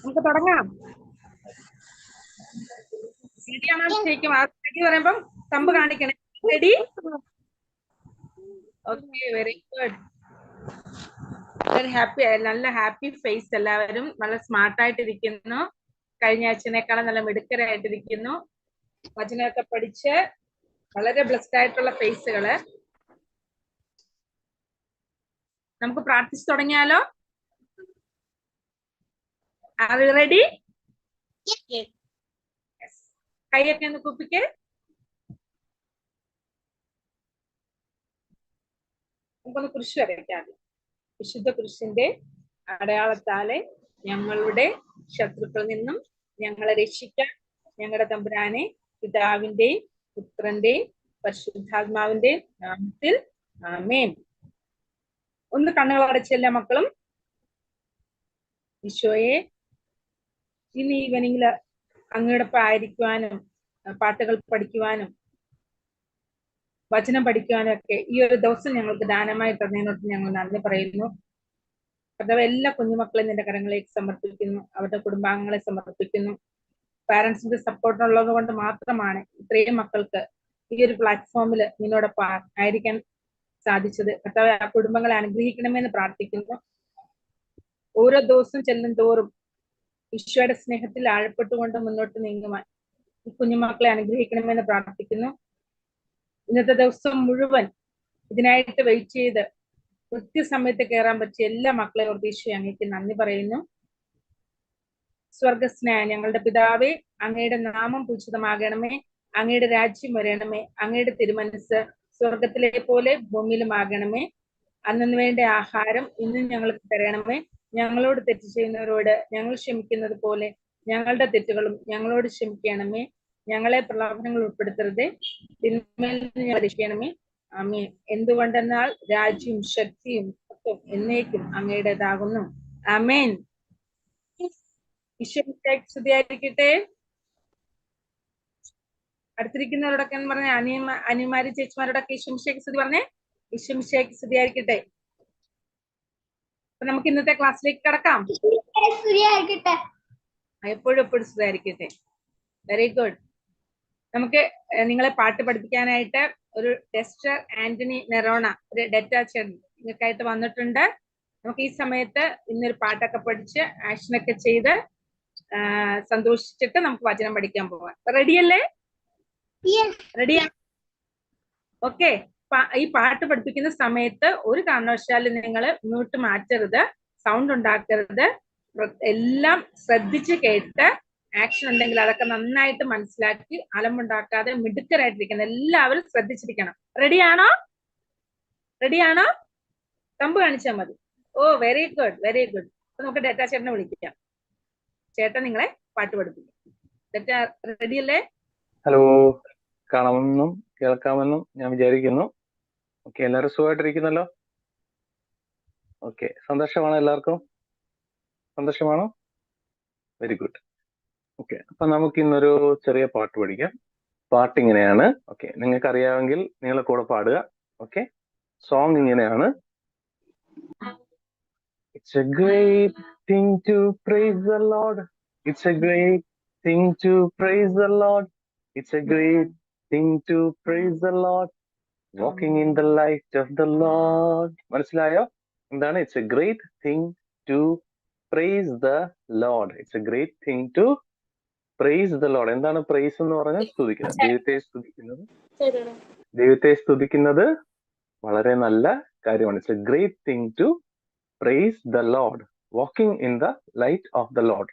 നമുക്ക് തുടങ്ങാം. റെഡിയാണോ ശരിക്കും? റെഡി പറയുമ്പം തമ്പ് കാണിക്കണേ. Ready? Okay, very good. Happy, നല്ല ഹാപ്പി ഫേസ്. എല്ലാവരും നല്ല സ്മാർട്ടായിട്ടിരിക്കുന്നു. കഴിഞ്ഞ ആഴ്ചനേക്കാളും നല്ല മിടുക്കരായിട്ടിരിക്കുന്നു. വചനമൊക്കെ പഠിച്ച് വളരെ ബ്ലെസ്ഡ് ആയിട്ടുള്ള ഫേസുകള്. നമുക്ക് പ്രാർത്ഥിച്ചു തുടങ്ങിയാലോ? R you ready? കൈയൊക്കെ ഒന്ന് കുപ്പിക്ക്. നമുക്കൊന്ന് കുരിശ് വരയ്ക്കാം. വിശുദ്ധ കുരിശിന്റെ അടയാളത്താലെ ഞങ്ങളുടെ ശത്രുക്കളിൽ നിന്നും ഞങ്ങളെ രക്ഷിക്കാൻ ഞങ്ങളുടെ തമ്പുരാനെ പിതാവിന്റെയും പുത്രന്റെയും പരിശുദ്ധാത്മാവിന്റെയും നാമത്തിൽ ആമേൻ. ഒന്ന് കണ്ണുകൾ അടച്ച എല്ലാ മക്കളും ഈശോയെ, ഇന്ന് ഈവനിങ്ങില് അങ്ങയോടൊപ്പം ആയിരിക്കുവാനും പാട്ടുകൾ പഠിക്കുവാനും വചനം പഠിക്കുവാനും ഒക്കെ ഈ ഒരു ദിവസം ഞങ്ങൾക്ക് ദാനമായി തന്നതിനോട് ഞങ്ങൾ നന്ദി പറയുന്നു. കർത്താവേ, എല്ലാ കുഞ്ഞുമക്കളെയും നിന്റെ കരങ്ങളിലേക്ക് സമർപ്പിക്കുന്നു. അവരുടെ കുടുംബാംഗങ്ങളെ സമർപ്പിക്കുന്നു. പാരന്റ്സിന്റെ സപ്പോർട്ട് ഉള്ളത് കൊണ്ട് മാത്രമാണ് ഇത്രയും മക്കൾക്ക് ഈ ഒരു പ്ലാറ്റ്ഫോമിൽ നിന്നോടൊപ്പം ആയിരിക്കാൻ സാധിച്ചത്. കർത്താവേ, ആ കുടുംബങ്ങളെ അനുഗ്രഹിക്കണമെന്ന് പ്രാർത്ഥിക്കുന്നു. ഓരോ ദിവസം ചെല്ലും തോറും ഈശോയുടെ സ്നേഹത്തിൽ ആഴപ്പെട്ടുകൊണ്ട് മുന്നോട്ട് നീങ്ങുവാൻ ഈ കുഞ്ഞുമക്കളെ അനുഗ്രഹിക്കണമെന്ന് പ്രാർത്ഥിക്കുന്നു. ഇന്നത്തെ ദിവസം മുഴുവൻ ഇതിനായിട്ട് വെയിറ്റ് ചെയ്ത് കൃത്യസമയത്ത് കയറാൻ പറ്റിയ എല്ലാ മക്കളെ ഓർത്ത് ഈശോ അങ്ങേക്ക് നന്ദി പറയുന്നു. സ്വർഗസ്നേഹ ഞങ്ങളുടെ പിതാവേ, അങ്ങയുടെ നാമം പൂജിതമാകണമേ, അങ്ങയുടെ രാജ്യം വരണമേ, അങ്ങയുടെ തിരുമനസ് സ്വർഗത്തിലെ പോലെ ഭൂമിയിലുമാകണമേ. അന്നു വേണ്ട ആഹാരം ഇന്നും ഞങ്ങൾക്ക് തരണമേ. ഞങ്ങളോട് തെറ്റ് ചെയ്യുന്നവരോട് ഞങ്ങൾ ക്ഷമിക്കുന്നത് പോലെ ഞങ്ങളുടെ തെറ്റുകളും ഞങ്ങളോട് ക്ഷമിക്കണമേ. ഞങ്ങളെ പ്രലോഭനങ്ങൾ ഉൾപ്പെടുത്തരുതേ, തിന്മയിൽ നിന്ന് ഞങ്ങളെ രക്ഷിക്കണമേ. ആമേൻ. എന്തുകൊണ്ടെന്നാൽ രാജ്യവും ശക്തിയും എന്നേക്കും അങ്ങയുടേതാകുന്നു. ആമേൻ. ഈശോയ്ക്ക് സ്തുതിയായിരിക്കട്ടെ. അടുത്തിരിക്കുന്നവരോടൊക്കെ എന്ന് പറഞ്ഞ അനിയന്മാര് ചേച്ചിമാരോടൊക്കെ ഈശോയ്ക്ക് സ്തുതി പറഞ്ഞേ. ഈശോയ്ക്ക് സ്തുതിയായിരിക്കട്ടെ. അപ്പൊ നമുക്ക് ഇന്നത്തെ ക്ലാസ്സിലേക്ക് കടക്കാം. എപ്പോഴും സ്തുതിയായിരിക്കട്ടെ. Very good. നമുക്ക് നിങ്ങളെ പാട്ട് പഠിപ്പിക്കാനായിട്ട് ഒരു ടെസ്റ്റർ ആന്റണി നെറോണ, ഒരു ഡെറ്റാച്ചൻ നിങ്ങൾക്കായിട്ട് വന്നിട്ടുണ്ട്. നമുക്ക് ഈ സമയത്ത് ഇന്നൊരു പാട്ടൊക്കെ പഠിച്ച് ആക്ഷനൊക്കെ ചെയ്ത് സന്തോഷിച്ചിട്ട് നമുക്ക് വചനം പഠിക്കാൻ പോവാം. റെഡിയല്ലേ? റെഡിയാ? ഓക്കെ. ഈ പാട്ട് പഠിപ്പിക്കുന്ന സമയത്ത് ഒരു കാരണവശാലും നിങ്ങൾ മ്യൂട്ട് മാറ്റരുത്, സൗണ്ട് ഉണ്ടാക്കരുത്. എല്ലാം ശ്രദ്ധിച്ച് കേട്ട് ആക്ഷൻ ഉണ്ടെങ്കിൽ അതൊക്കെ നന്നായിട്ട് മനസ്സിലാക്കി അലമ്പുണ്ടാക്കാതെ മിടുക്കരായിട്ടിരിക്കണം. എല്ലാവരും ശ്രദ്ധിച്ചിരിക്കണം. റെഡിയാണോ? റെഡിയാണോ? തമ്പ് കാണിച്ചാൽ മതി. ഓ, വെരി ഗുഡ്, വെരി ഗുഡ്. അപ്പൊ നമുക്ക് ഡേറ്റാ ചേട്ടനെ വിളിക്കാം. ചേട്ടൻ നിങ്ങളെ പാട്ട് പഠിപ്പിക്കും. ഡേറ്റാ റെഡിയല്ലേ? ഹലോ, കാണാമെന്നും കേൾക്കാമെന്നും ഞാൻ വിചാരിക്കുന്നു. ഓക്കെ, എല്ലാവരും സുഖമായിട്ടിരിക്കുന്നല്ലോ? ഓക്കെ, സന്തോഷമാണോ എല്ലാവർക്കും? സന്തോഷമാണോ? Very good. ഓക്കെ, അപ്പൊ നമുക്ക് ഇന്നൊരു ചെറിയ പാട്ട് പഠിക്കാം. പാട്ട് ഇങ്ങനെയാണ്. ഓക്കെ, നിങ്ങൾക്ക് അറിയാമെങ്കിൽ നിങ്ങൾ കൂടെ പാടുക. ഓക്കെ, സോങ് ഇങ്ങനെയാണ്. It's a great thing to praise the Lord. It's a great thing to praise the Lord. It's a great thing to praise the Lord. Walking in the light of the Lord. മനസ്സിലായോ? എന്താണ്? It's a great thing to praise the Lord. It's a great thing to praise the Lord. എന്താണ് praise എന്ന് പറഞ്ഞാൽ? സ്തുതിക്കുന്നത്. ദൈവത്തെ സ്തുതിക്കുന്നത് വളരെ നല്ല കാര്യമാണ്. It's a great thing to praise the Lord. Walking in the light of the Lord.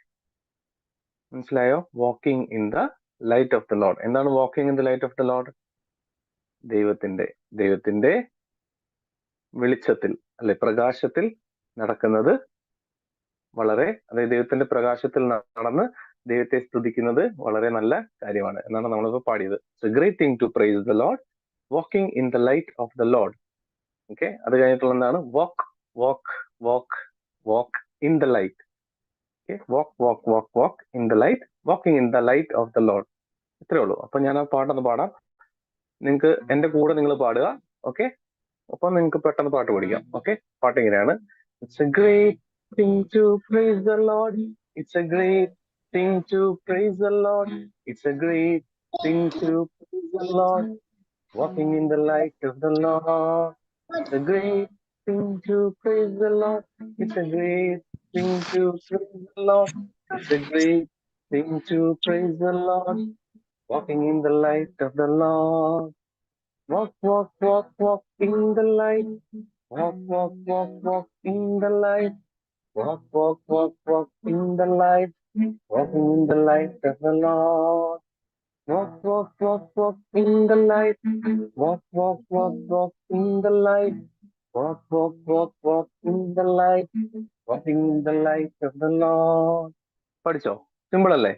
മനസ്സിലായോ? Walking in the light of the Lord. എന്താണ് walking in the light of the Lord? ദൈവത്തിന്റെ വെളിച്ചത്തിൽ അല്ലെ, പ്രകാശത്തിൽ നടക്കുന്നത് അതായത് ദൈവത്തിന്റെ പ്രകാശത്തിൽ നടന്ന് ദൈവത്തെ സ്തുതിക്കുന്നത് വളരെ നല്ല കാര്യമാണ് എന്നാണ് നമ്മളിപ്പോ പാടിയത്. It's a great thing to praise the Lord. Walking in the light of the Lord. Okay, അത് കഴിഞ്ഞിട്ടുള്ള എന്താണ്? walk in the light. Okay, walk in the light. Walking in the light of the Lord. ഇത്രേ ഉള്ളൂ. അപ്പൊ ഞാൻ ആ പാട്ടൊന്ന് പാടാം. നിങ്ങൾക്ക് എന്റെ കൂടെ നിങ്ങൾ പാടുക. ഓക്കെ, അപ്പൊ നിങ്ങൾക്ക് പെട്ടെന്ന് പാട്ട് പഠിക്കാം. ഓക്കെ, പാട്ട് ഇങ്ങനെയാണ്. It's a great thing to praise the Lord. It's a great thing to praise the Lord. It's a great thing to praise the Lord. Walking in the light of the Lord. It's a great thing to praise the Lord. It's a great thing to praise the Lord. It's a great thing to praise the Lord. Walking in the light of the Lord. Walk, walk, walk, walk in the light. Walk, walk, walk, walk in the light. Walk, walk, walk, walk in the light. Walking in the light of the Lord. Walk, walk, walk, walk in the light. Walk, walk, walk, walk in the light. Walk, walk, walk, walk in the light. Walking in the light of the Lord. പഠിച്ചോ? Simple അല്ലേ?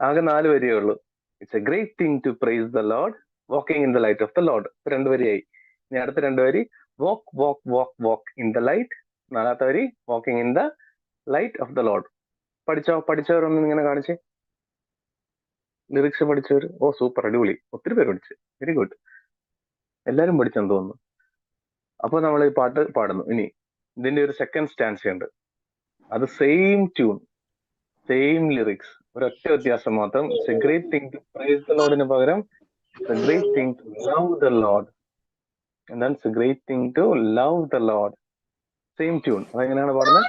ആകെ 4 വരിയേ ഉള്ളൂ. It's a great thing to praise the Lord, walking in the light of the Lord. 2 വരിയായി. ഇനി അടുത്ത 2 വരി walk walk walk walk in the light. 4ാമത്തെ വരി walking in the light of the Lord. പഠിച്ചവരൊന്നും ഇങ്ങനെ കാണിച്ചേ. ലിറിക്സ് പഠിച്ചവർ? ഓ സൂപ്പർ, അടിപൊളി, ഒത്തിരി പേര് പഠിച്ചു. വെരി ഗുഡ്, എല്ലാരും പഠിച്ചെന്ന് തോന്നുന്നു. അപ്പൊ നമ്മൾ ഈ പാട്ട് പാടുന്നു. ഇനി ഇതിന്റെ ഒരു സെക്കൻഡ് സ്റ്റാൻസ് ഉണ്ട്. അത് സെയിം ട്യൂൺ, സെയിം ലിറിക്സ്, ഒരൊറ്റ വ്യത്യാസം മാത്രം. It's a great thing to praise the ലോർഡിന് പകരം it's a great thing to love the Lord. എന്താണ് it's a great thing to love the Lord. Same tune. അതെങ്ങനെയാണ് പാടുന്നത്?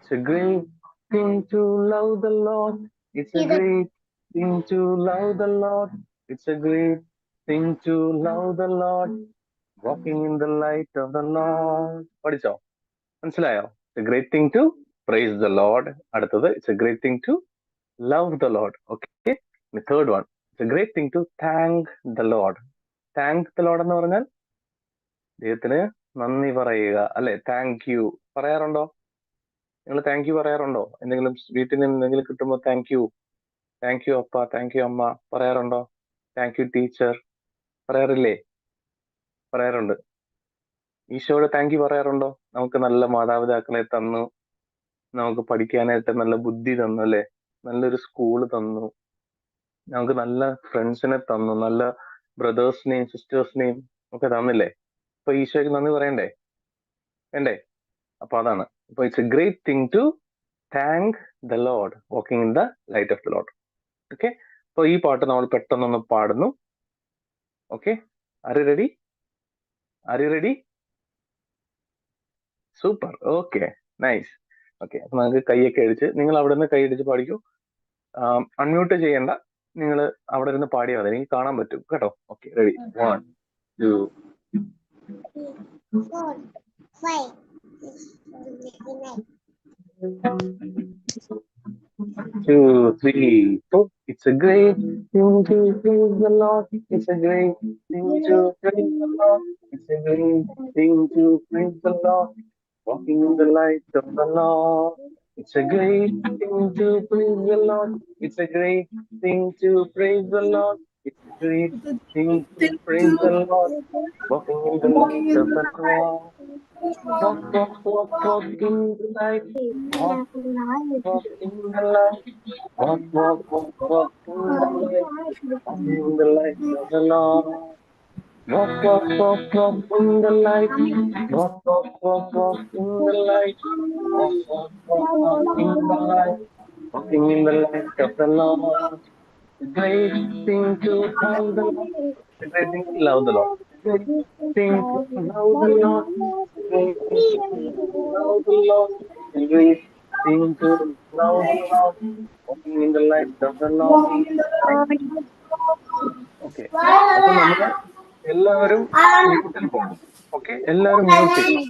It's a great thing to love the Lord. It's a great thing to love the Lord. It's a great thing to love the Lord. Walking in the light of the Lord. പഠിച്ചോ? മനസ്സിലായോ? It's a great thing to praise the Lord. അടുത്തത് it's a great thing to love the Lord. Okay. The third one, it's a great thing to thank the Lord. Thank the Lord എന്ന് പറഞ്ഞാൽ ദൈവത്തിന് നന്ദി പറയുക അല്ലെ? Thank you പറയാറുണ്ടോ? നിങ്ങൾ thank you പറയാറുണ്ടോ? എന്തെങ്കിലും വീട്ടിൽ നിന്ന് എന്തെങ്കിലും കിട്ടുമ്പോൾ താങ്ക് യു അപ്പ, താങ്ക് യു അമ്മ പറയാറുണ്ടോ? താങ്ക് യു ടീച്ചർ പറയാറില്ലേ? പറയാറുണ്ട്. ഈശോയോട് താങ്ക് യു പറയാറുണ്ടോ? നമുക്ക് നല്ല മാതാപിതാക്കളെ തന്നു, നമുക്ക് പഠിക്കാനായിട്ട് നല്ല ബുദ്ധി തന്നു അല്ലെ? നല്ലൊരു സ്കൂള് തന്നു, നമുക്ക് നല്ല ഫ്രണ്ട്സിനെ തന്നു, നല്ല ബ്രദേഴ്സിനെയും സിസ്റ്റേഴ്സിനെയും ഒക്കെ തന്നില്ലേ? അപ്പൊ ഈശോയ്ക്ക് നന്ദി പറയണ്ടേ? വേണ്ടേ? അപ്പൊ അതാണ്. അപ്പൊ it's a great thing to thank the Lord, walking in the light of the Lord. Okay. അപ്പൊ ഈ പാട്ട് നമ്മൾ പെട്ടെന്നൊന്ന് പാടുന്നു. Okay, are you ready? Super. Okay, nice. Okay, അപ്പൊ നമുക്ക് കൈയൊക്കെ അടിച്ച്, നിങ്ങൾ അവിടെ നിന്ന് കൈ അടിച്ച് പാടിക്കൂ. അൺമ്യൂട്ട് ചെയ്യണ്ട, നിങ്ങൾ അവിടെ ഇരുന്ന് പാടിയാൽ മതി, എനിക്ക് കാണാൻ പറ്റും കേട്ടോ. Okay, ready? 1 2 4 5 2 3 4. It's a great thing to praise the Lord. It's a great thing to praise the Lord. It's a great thing to praise the Lord. Walking in the light of the Lord. It's a great thing to praise the Lord. It's a great thing to praise the Lord. It's a great thing to praise the Lord. Walking in the light of the Lord. Walk, walk, walk, walk in the light. Walk, walk in the light. Walk, walk, walk, walk in the light. Walking in the light of the Lord. Walk, walk, walk, walk in the light. Walk, walk, walk, walk in the light. Walk, walk, walk, walk in the light. Walking in the light of the Lord. The great thing to love the Lord. The great thing to love the Lord. The great thing to love the Lord. The great thing to love the Lord. The great thing to love the Lord. Walking in the light of the Lord. Okay, അപ്പൊ നമ്മള് എല്ലാവരും മ്യൂട്ടിൽ പോകണം. Okay, എല്ലാവരും mute ചെയ്യണം,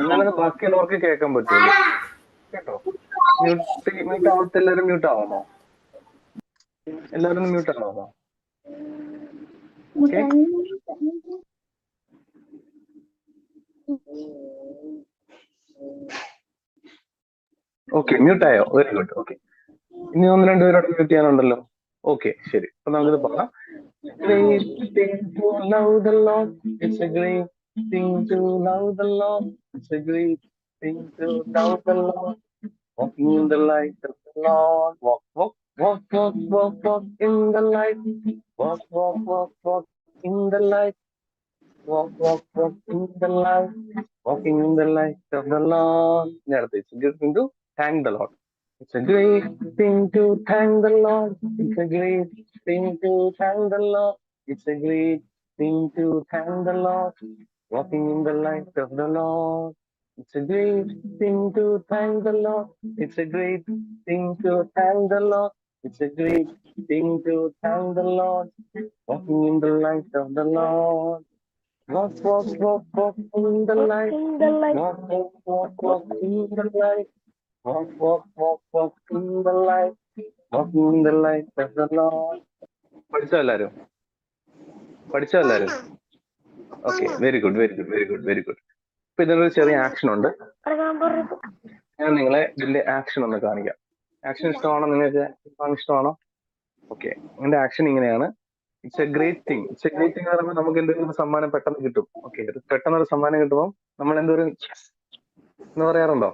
എന്നാലത് ബാക്കിയുള്ളവർക്ക് കേൾക്കാൻ പറ്റുള്ളൂ കേട്ടോ. മ്യൂട്ട് ആവാത്ത എല്ലാവരും മ്യൂട്ട് ആവാമോ? എല്ലാവരും മ്യൂട്ട് ആവാമോ? ഓക്കെ, ഓക്കെ, മ്യൂട്ടായോ? Very good. ഓക്കെ, ഇനി 1-2 പേരോട് മ്യൂട്ട് ചെയ്യാനുണ്ടല്ലോ. ഓക്കെ, ശരി. അപ്പൊ നമുക്കിത് പറയാം. Great thing to love the Lord. It's a great thing to love the Lord. It's a great thing to love the Lord. Walking in the light of the Lord. Walk, walk, walk, walk, walk, walk in the light. Walk, walk, walk, walk in the light. walk, walk, walk in the light, walking in the light of the Lord. It's a good thing to thank the Lord. It's a great thing to thank the Lord. It's a great thing to thank the Lord. It's a great thing to thank the Lord. Walking in the light of the Lord. It's a great thing to thank the Lord. It's a great thing to thank the Lord. It's a great thing to thank the Lord. Walking in the light of the Lord. Walk, walk, walk, walk in the light. Walk, walk, walk, walk in the light. Walk, walk, walk, walk in the light. Walking in the light of the Lord. പഠിച്ചോ എല്ലാരും? പഠിച്ചോ എല്ലാരും? Okay, very good, very good, very good, very good. ഇപ്പൊ ഇതിനൊരു ചെറിയ action ഉണ്ട്. ഞാൻ നിങ്ങളെ ഇതിന്റെ ആക്ഷൻ ഒന്ന് കാണിക്കാം. ആക്ഷൻ ഇഷ്ടമാണോ നിങ്ങൾക്ക്? ഇഷ്ടമാണോ? ഓക്കെ, ഇതിന്റെ ആക്ഷൻ ഇങ്ങനെയാണ്. It's a great thing. It's a great thing എന്ന് പറയുമ്പോൾ നമുക്ക് എന്തെങ്കിലും സമ്മാനം പെട്ടെന്ന് കിട്ടും. ഓക്കെ, പെട്ടെന്നൊരു സമ്മാനം കിട്ടുമ്പോൾ നമ്മൾ എന്തൊരു എന്ന് പറയാറുണ്ടോ?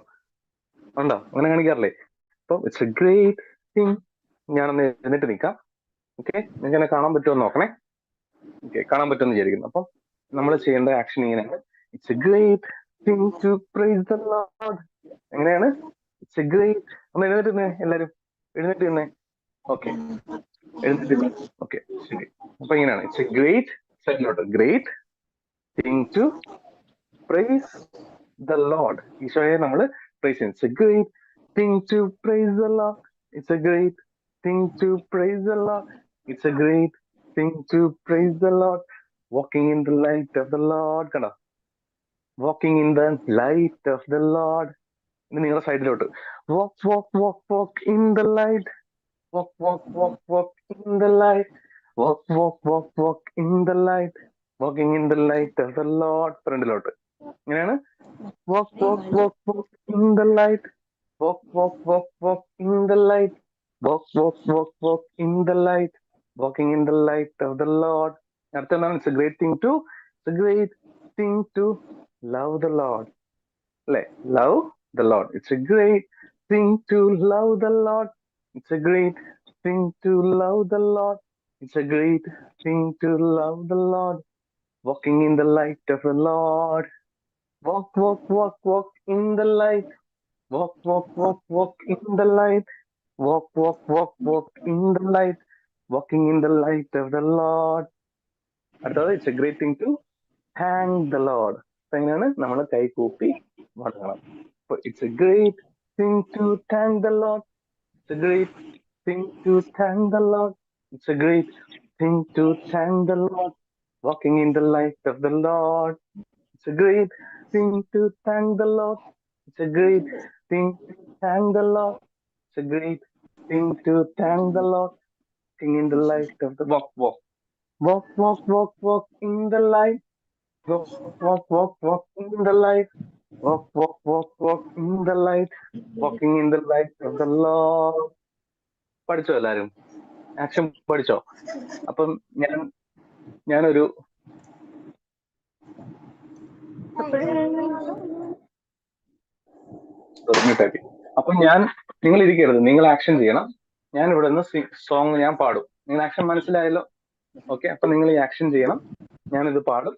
ഉണ്ടോ? അങ്ങനെ കാണിക്കാറില്ലേ? അപ്പൊ ഇറ്റ്സ് എ ഗ്രേറ്റ് തിങ്. ഞാനൊന്ന് എഴുന്നിട്ട് നിൽക്കാം. ഓക്കെ, നിങ്ങൾക്ക് എന്നെ കാണാൻ പറ്റുമോ നോക്കണേ. ഓക്കെ, കാണാൻ പറ്റുമെന്ന് വിചാരിക്കുന്നു. അപ്പം നമ്മൾ ചെയ്യേണ്ട ആക്ഷൻ ഇങ്ങനെയാണ്. It's a great thing to praise the Lord. എങ്ങനെയാണ്? It's a great. ഒന്ന് എഴുന്നേറ്റ് നിന്നേ എല്ലാരും, എഴുന്നേറ്റ് നിന്നേ. ഓക്കെ, എഴുന്നേറ്റ്. ഓക്കെ, ശരി. അപ്പൊ ഇങ്ങനെയാണ്. ഇറ്റ്സ് എ ഗ്രേറ്റ് സൈഡിലോട്ട്, great thing to praise the Lord. ഈശോയെ നമ്മൾ പ്രൈസ് ചെയ്യും. It's a great thing to praise the Lord. It's a great thing to praise the Lord. It's a great thing to praise the Lord, walking in the light of the Lord. കണ്ടോ? walking in the light of the Lord. ഇനി നിങ്ങളുടെ സൈഡിലോട്ട് walk, walk, walk, walk in the light. walk, walk, walk, walk in the light. walk, walk, walk, walk in the light. walking in the light of the Lord. ഫ്രണ്ടിലോട്ട് ഇങ്ങനെയാണ്. walk, walk, walk, walk in the light. walk, walk, walk, walk in the light. walk, walk, walk, walk in the light. walking in the light of the Lord. It's a great thing to, it's a great thing to love the Lord. Love the Lord. It's a great thing to love the Lord. It's a great thing to love the Lord. It's a great thing to love the Lord. Walking in the light of the Lord. Walk, walk, walk, walk in the light. Walk, walk, walk, walk in the light. Walk, walk, walk, walk in the light. Walking in the light of the Lord. അടുത്തത് it's a great thing to thank the Lord. എങ്ങനെയാണ്? നമ്മൾ കൈ കൂപ്പി വണങ്ങണം. അപ്പൊ it's a great thing to thank the Lord. It's a great thing to thank the Lord. It's a great thing to thank the Lord. Walking in the light of the Lord. It's a great thing to thank the Lord. It's a great thing to thank the Lord. It's a great thing to thank the Lord. Walking in the light of the walk, walk, walk, walk, walk, walk in the light. Walk, walk, walk, walk in the light. Walk, walk, walk, walk in the light. Walking in the light of the Lord. പഠിച്ചോ എല്ലാരും? Action പഠിച്ചോ? അപ്പം ഞാനൊരു അപ്പൊ നിങ്ങൾ ഇരിക്കരുത്, നിങ്ങൾ action ചെയ്യണം. ഞാൻ ഇവിടെ നിന്ന് സോങ് ഞാൻ പാടും. നിങ്ങൾ ആക്ഷൻ മനസ്സിലായല്ലോ? ഓക്കെ, അപ്പൊ നിങ്ങൾ ഈ ആക്ഷൻ ചെയ്യണം. ഞാനിത് പാടും,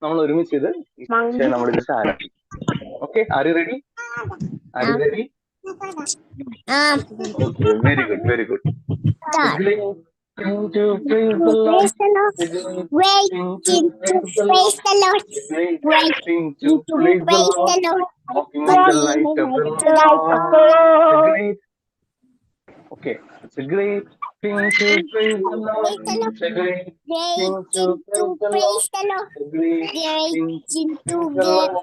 നമ്മൾ ഒരുമിച്ച് ഇത് നമ്മൾ ഇതിട്ട് ആരംഭിക്കും. Okay, are you ready? R you ready? Okay, very good, very good. To praise the Lord, waiting to praise the Lord, waiting to praise the Lord, walking in the light of the Lord. Okay, it's a great thing to praise the Lord. It's a great thing to praise the Lord. It's a great thing to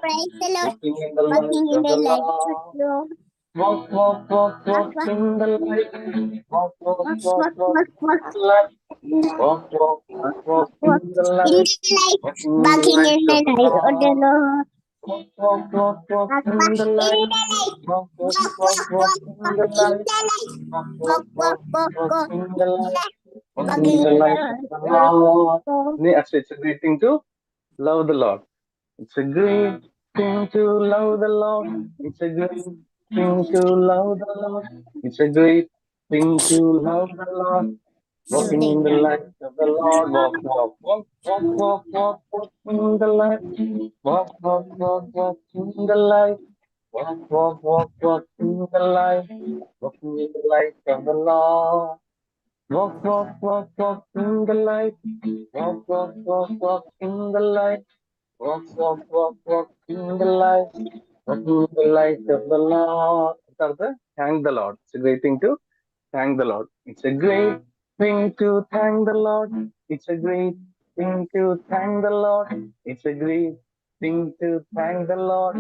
praise the Lord. Walking in the light of the Lord. Walk, walk, walk, walk in the light. Walk, walk, walk, walk in the light. Walk, walk, walk, walk in the light. Walking in the light of the Lord. Walk, walk, walk, walk in the light. Walk, walk, walk, walk in the light. Walk, walk, walk, walk in the light. Walking in the light of the Lord. It's a great thing to love the Lord. It's a great thing to love the Lord. It's a great thing to love the Lord. It's a great thing to love the Lord. Walking in the light of the Lord. Walk, walk, walk, walk, walk, walk, walk in the light. Walk, walk, walk, walk in the light. Walk, walk, walk, walk in the light. Walking in the light of the Lord. Walk, walk, walk, walk in the light. Walk, walk, walk, walk in the light. Walk, walk, walk, walk in the light. Walking in the light of the Lord. Thank the Lord. It's a great thing to thank the Lord. It's a great thing to thank the Lord. It's a great thing to thank the Lord. It's a great thing to thank the Lord.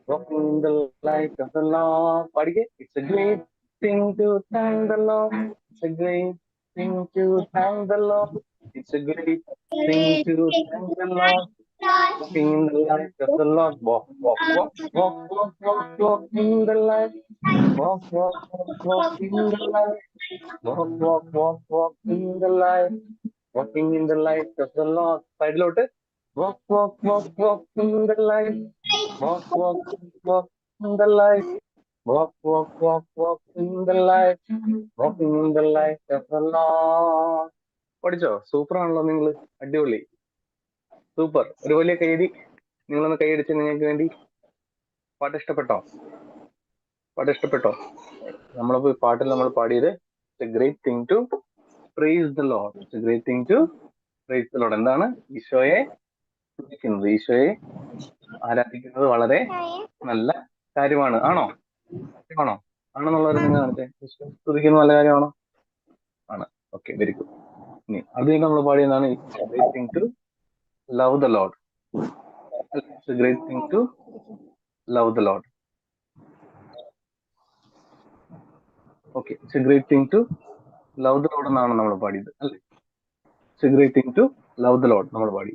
Walking in the light of the Lord. Padike. It's a great thing to thank the Lord. It's a great thing to thank the Lord. It's a great thing to thank the Lord. Walking in the light of the Lord. Walk, walk, walk, walk, walk, walk, walk in the light. Walk, walk, walk, walk in the light. Walk, walk, walk, walk in the light. Walking in the light of the Lord. Side walk, walk, walk, walk in the light. Walk, walk, walk in the light. Walk, walk, walk, walk in the light. Walking in the light of the Lord. പഠിച്ചോ? Super ആണല്ലോ നിങ്ങൾ. അടിപൊളി, super. ഒരു വലിയ കൈയടി. നിങ്ങളൊന്ന് കൈയടിച്ച് നിങ്ങൾക്ക് വേണ്ടി. പാട്ട് ഇഷ്ടപ്പെട്ടോ? പാട്ട് ഇഷ്ടപ്പെട്ടോ? നമ്മളിപ്പോ പാട്ടിൽ നമ്മൾ പാടിയത് it's a great thing to praise the Lord. It's a great thing to praise the Lord. എന്താണ്? ഈശോയെ സ്തുതിക്കുന്നത്, ഈശോയെ ആരാധിക്കുന്നത് വളരെ നല്ല കാര്യമാണ്. ആണോ? ആണോ? ആണെന്നുള്ളവർ നിങ്ങൾ കാണിച്ചേ. ഈശോ സ്തുതിക്കുന്നത് നല്ല കാര്യമാണോ? ആണ്. Okay, very good. ഇനി അത് കഴിഞ്ഞ് നമ്മൾ പാടിയതാണ് it's a great thing to love the Lord. It's a great thing to love the Lord. Okay, it's a great thing to love the Lord എന്നാണ് നമ്മൾ പാടിയത് അല്ലേ? It's a great thing to love the Lord നമ്മൾ പാടി.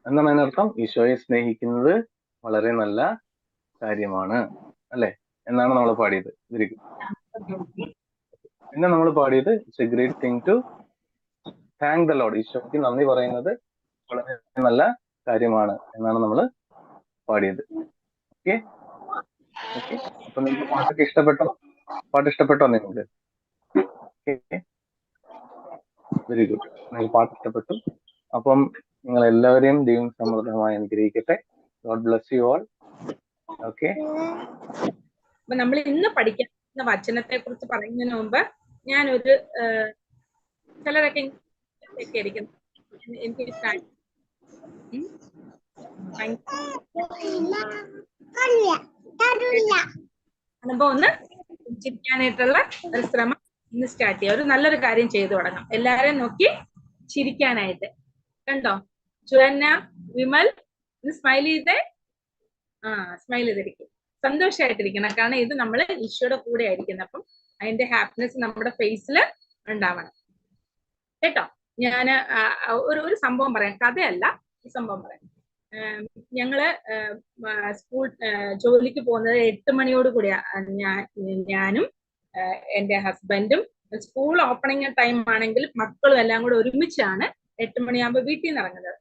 എന്താണ് അതിനർത്ഥം? ഈശോയെ സ്നേഹിക്കുന്നത് വളരെ നല്ല കാര്യമാണ് അല്ലെ എന്നാണ് നമ്മൾ പാടിയത്. Very good. പിന്നെ നമ്മൾ പാടിയത് it's a great thing to thank the Lord. ഈശോയ്ക്ക് നന്ദി പറയുന്നത് വളരെ നല്ല കാര്യമാണ് എന്നാണ് നമ്മൾ പാടിയത്. Okay okay. അപ്പൊ നിങ്ങൾക്ക് പാട്ടൊക്കെ ഇഷ്ടപ്പെട്ടോ? പാട്ട് ഇഷ്ടപ്പെട്ടോ നിങ്ങൾക്ക്? Very good. നിങ്ങൾക്ക് പാട്ട് ഇഷ്ടപ്പെട്ടു. അപ്പം നിങ്ങൾ എല്ലാവരെയും ദൈവം സമൃദ്ധമായി അനുഗ്രഹിക്കട്ടെ. God bless you all. Okay. അപ്പൊ നമ്മൾ ഇന്ന് പഠിക്കുന്ന വചനത്തെ കുറിച്ച് പറയുന്നതിന് മുമ്പ് ഞാനൊരു ചിലരൊക്കെ ഇരിക്കുന്നു. എനിക്ക് അനുഭവം ഒന്ന് ചിരിക്കാനായിട്ടുള്ള ഒരു ശ്രമം ഇന്ന് സ്റ്റാർട്ട് ചെയ്യാം. ഒരു നല്ലൊരു കാര്യം ചെയ്തു തുടങ്ങാം. എല്ലാരെയും നോക്കി ചിരിക്കാനായിട്ട്. കണ്ടോ? ജുവന്ന, വിമൽ ഇന്ന് സ്മൈൽ ചെയ്തേ. സ്മൈൽ ചെയ്തിരിക്കും, സന്തോഷമായിട്ടിരിക്കണം. കാരണം ഇത് നമ്മൾ ഈശോയുടെ കൂടെ ആയിരിക്കുന്നത്. അപ്പം അതിന്റെ ഹാപ്പിനെസ് നമ്മുടെ ഫേസിൽ ഉണ്ടാവണം കേട്ടോ. ഞാൻ ഒരു സംഭവം പറയാം, കഥയല്ല, ഈ സംഭവം പറയാം. ഞങ്ങള് സ്കൂൾ ജോലിക്ക് പോകുന്നത് 8 മണിയോട് കൂടിയാ. ഞാനും എന്റെ ഹസ്ബൻഡും സ്കൂൾ ഓപ്പണിംഗ് ടൈം ആണെങ്കിൽ മക്കളും എല്ലാം കൂടെ ഒരുമിച്ചാണ് 8 മണിയാകുമ്പോൾ വീട്ടിൽ നിന്ന് ഇറങ്ങുന്നത്.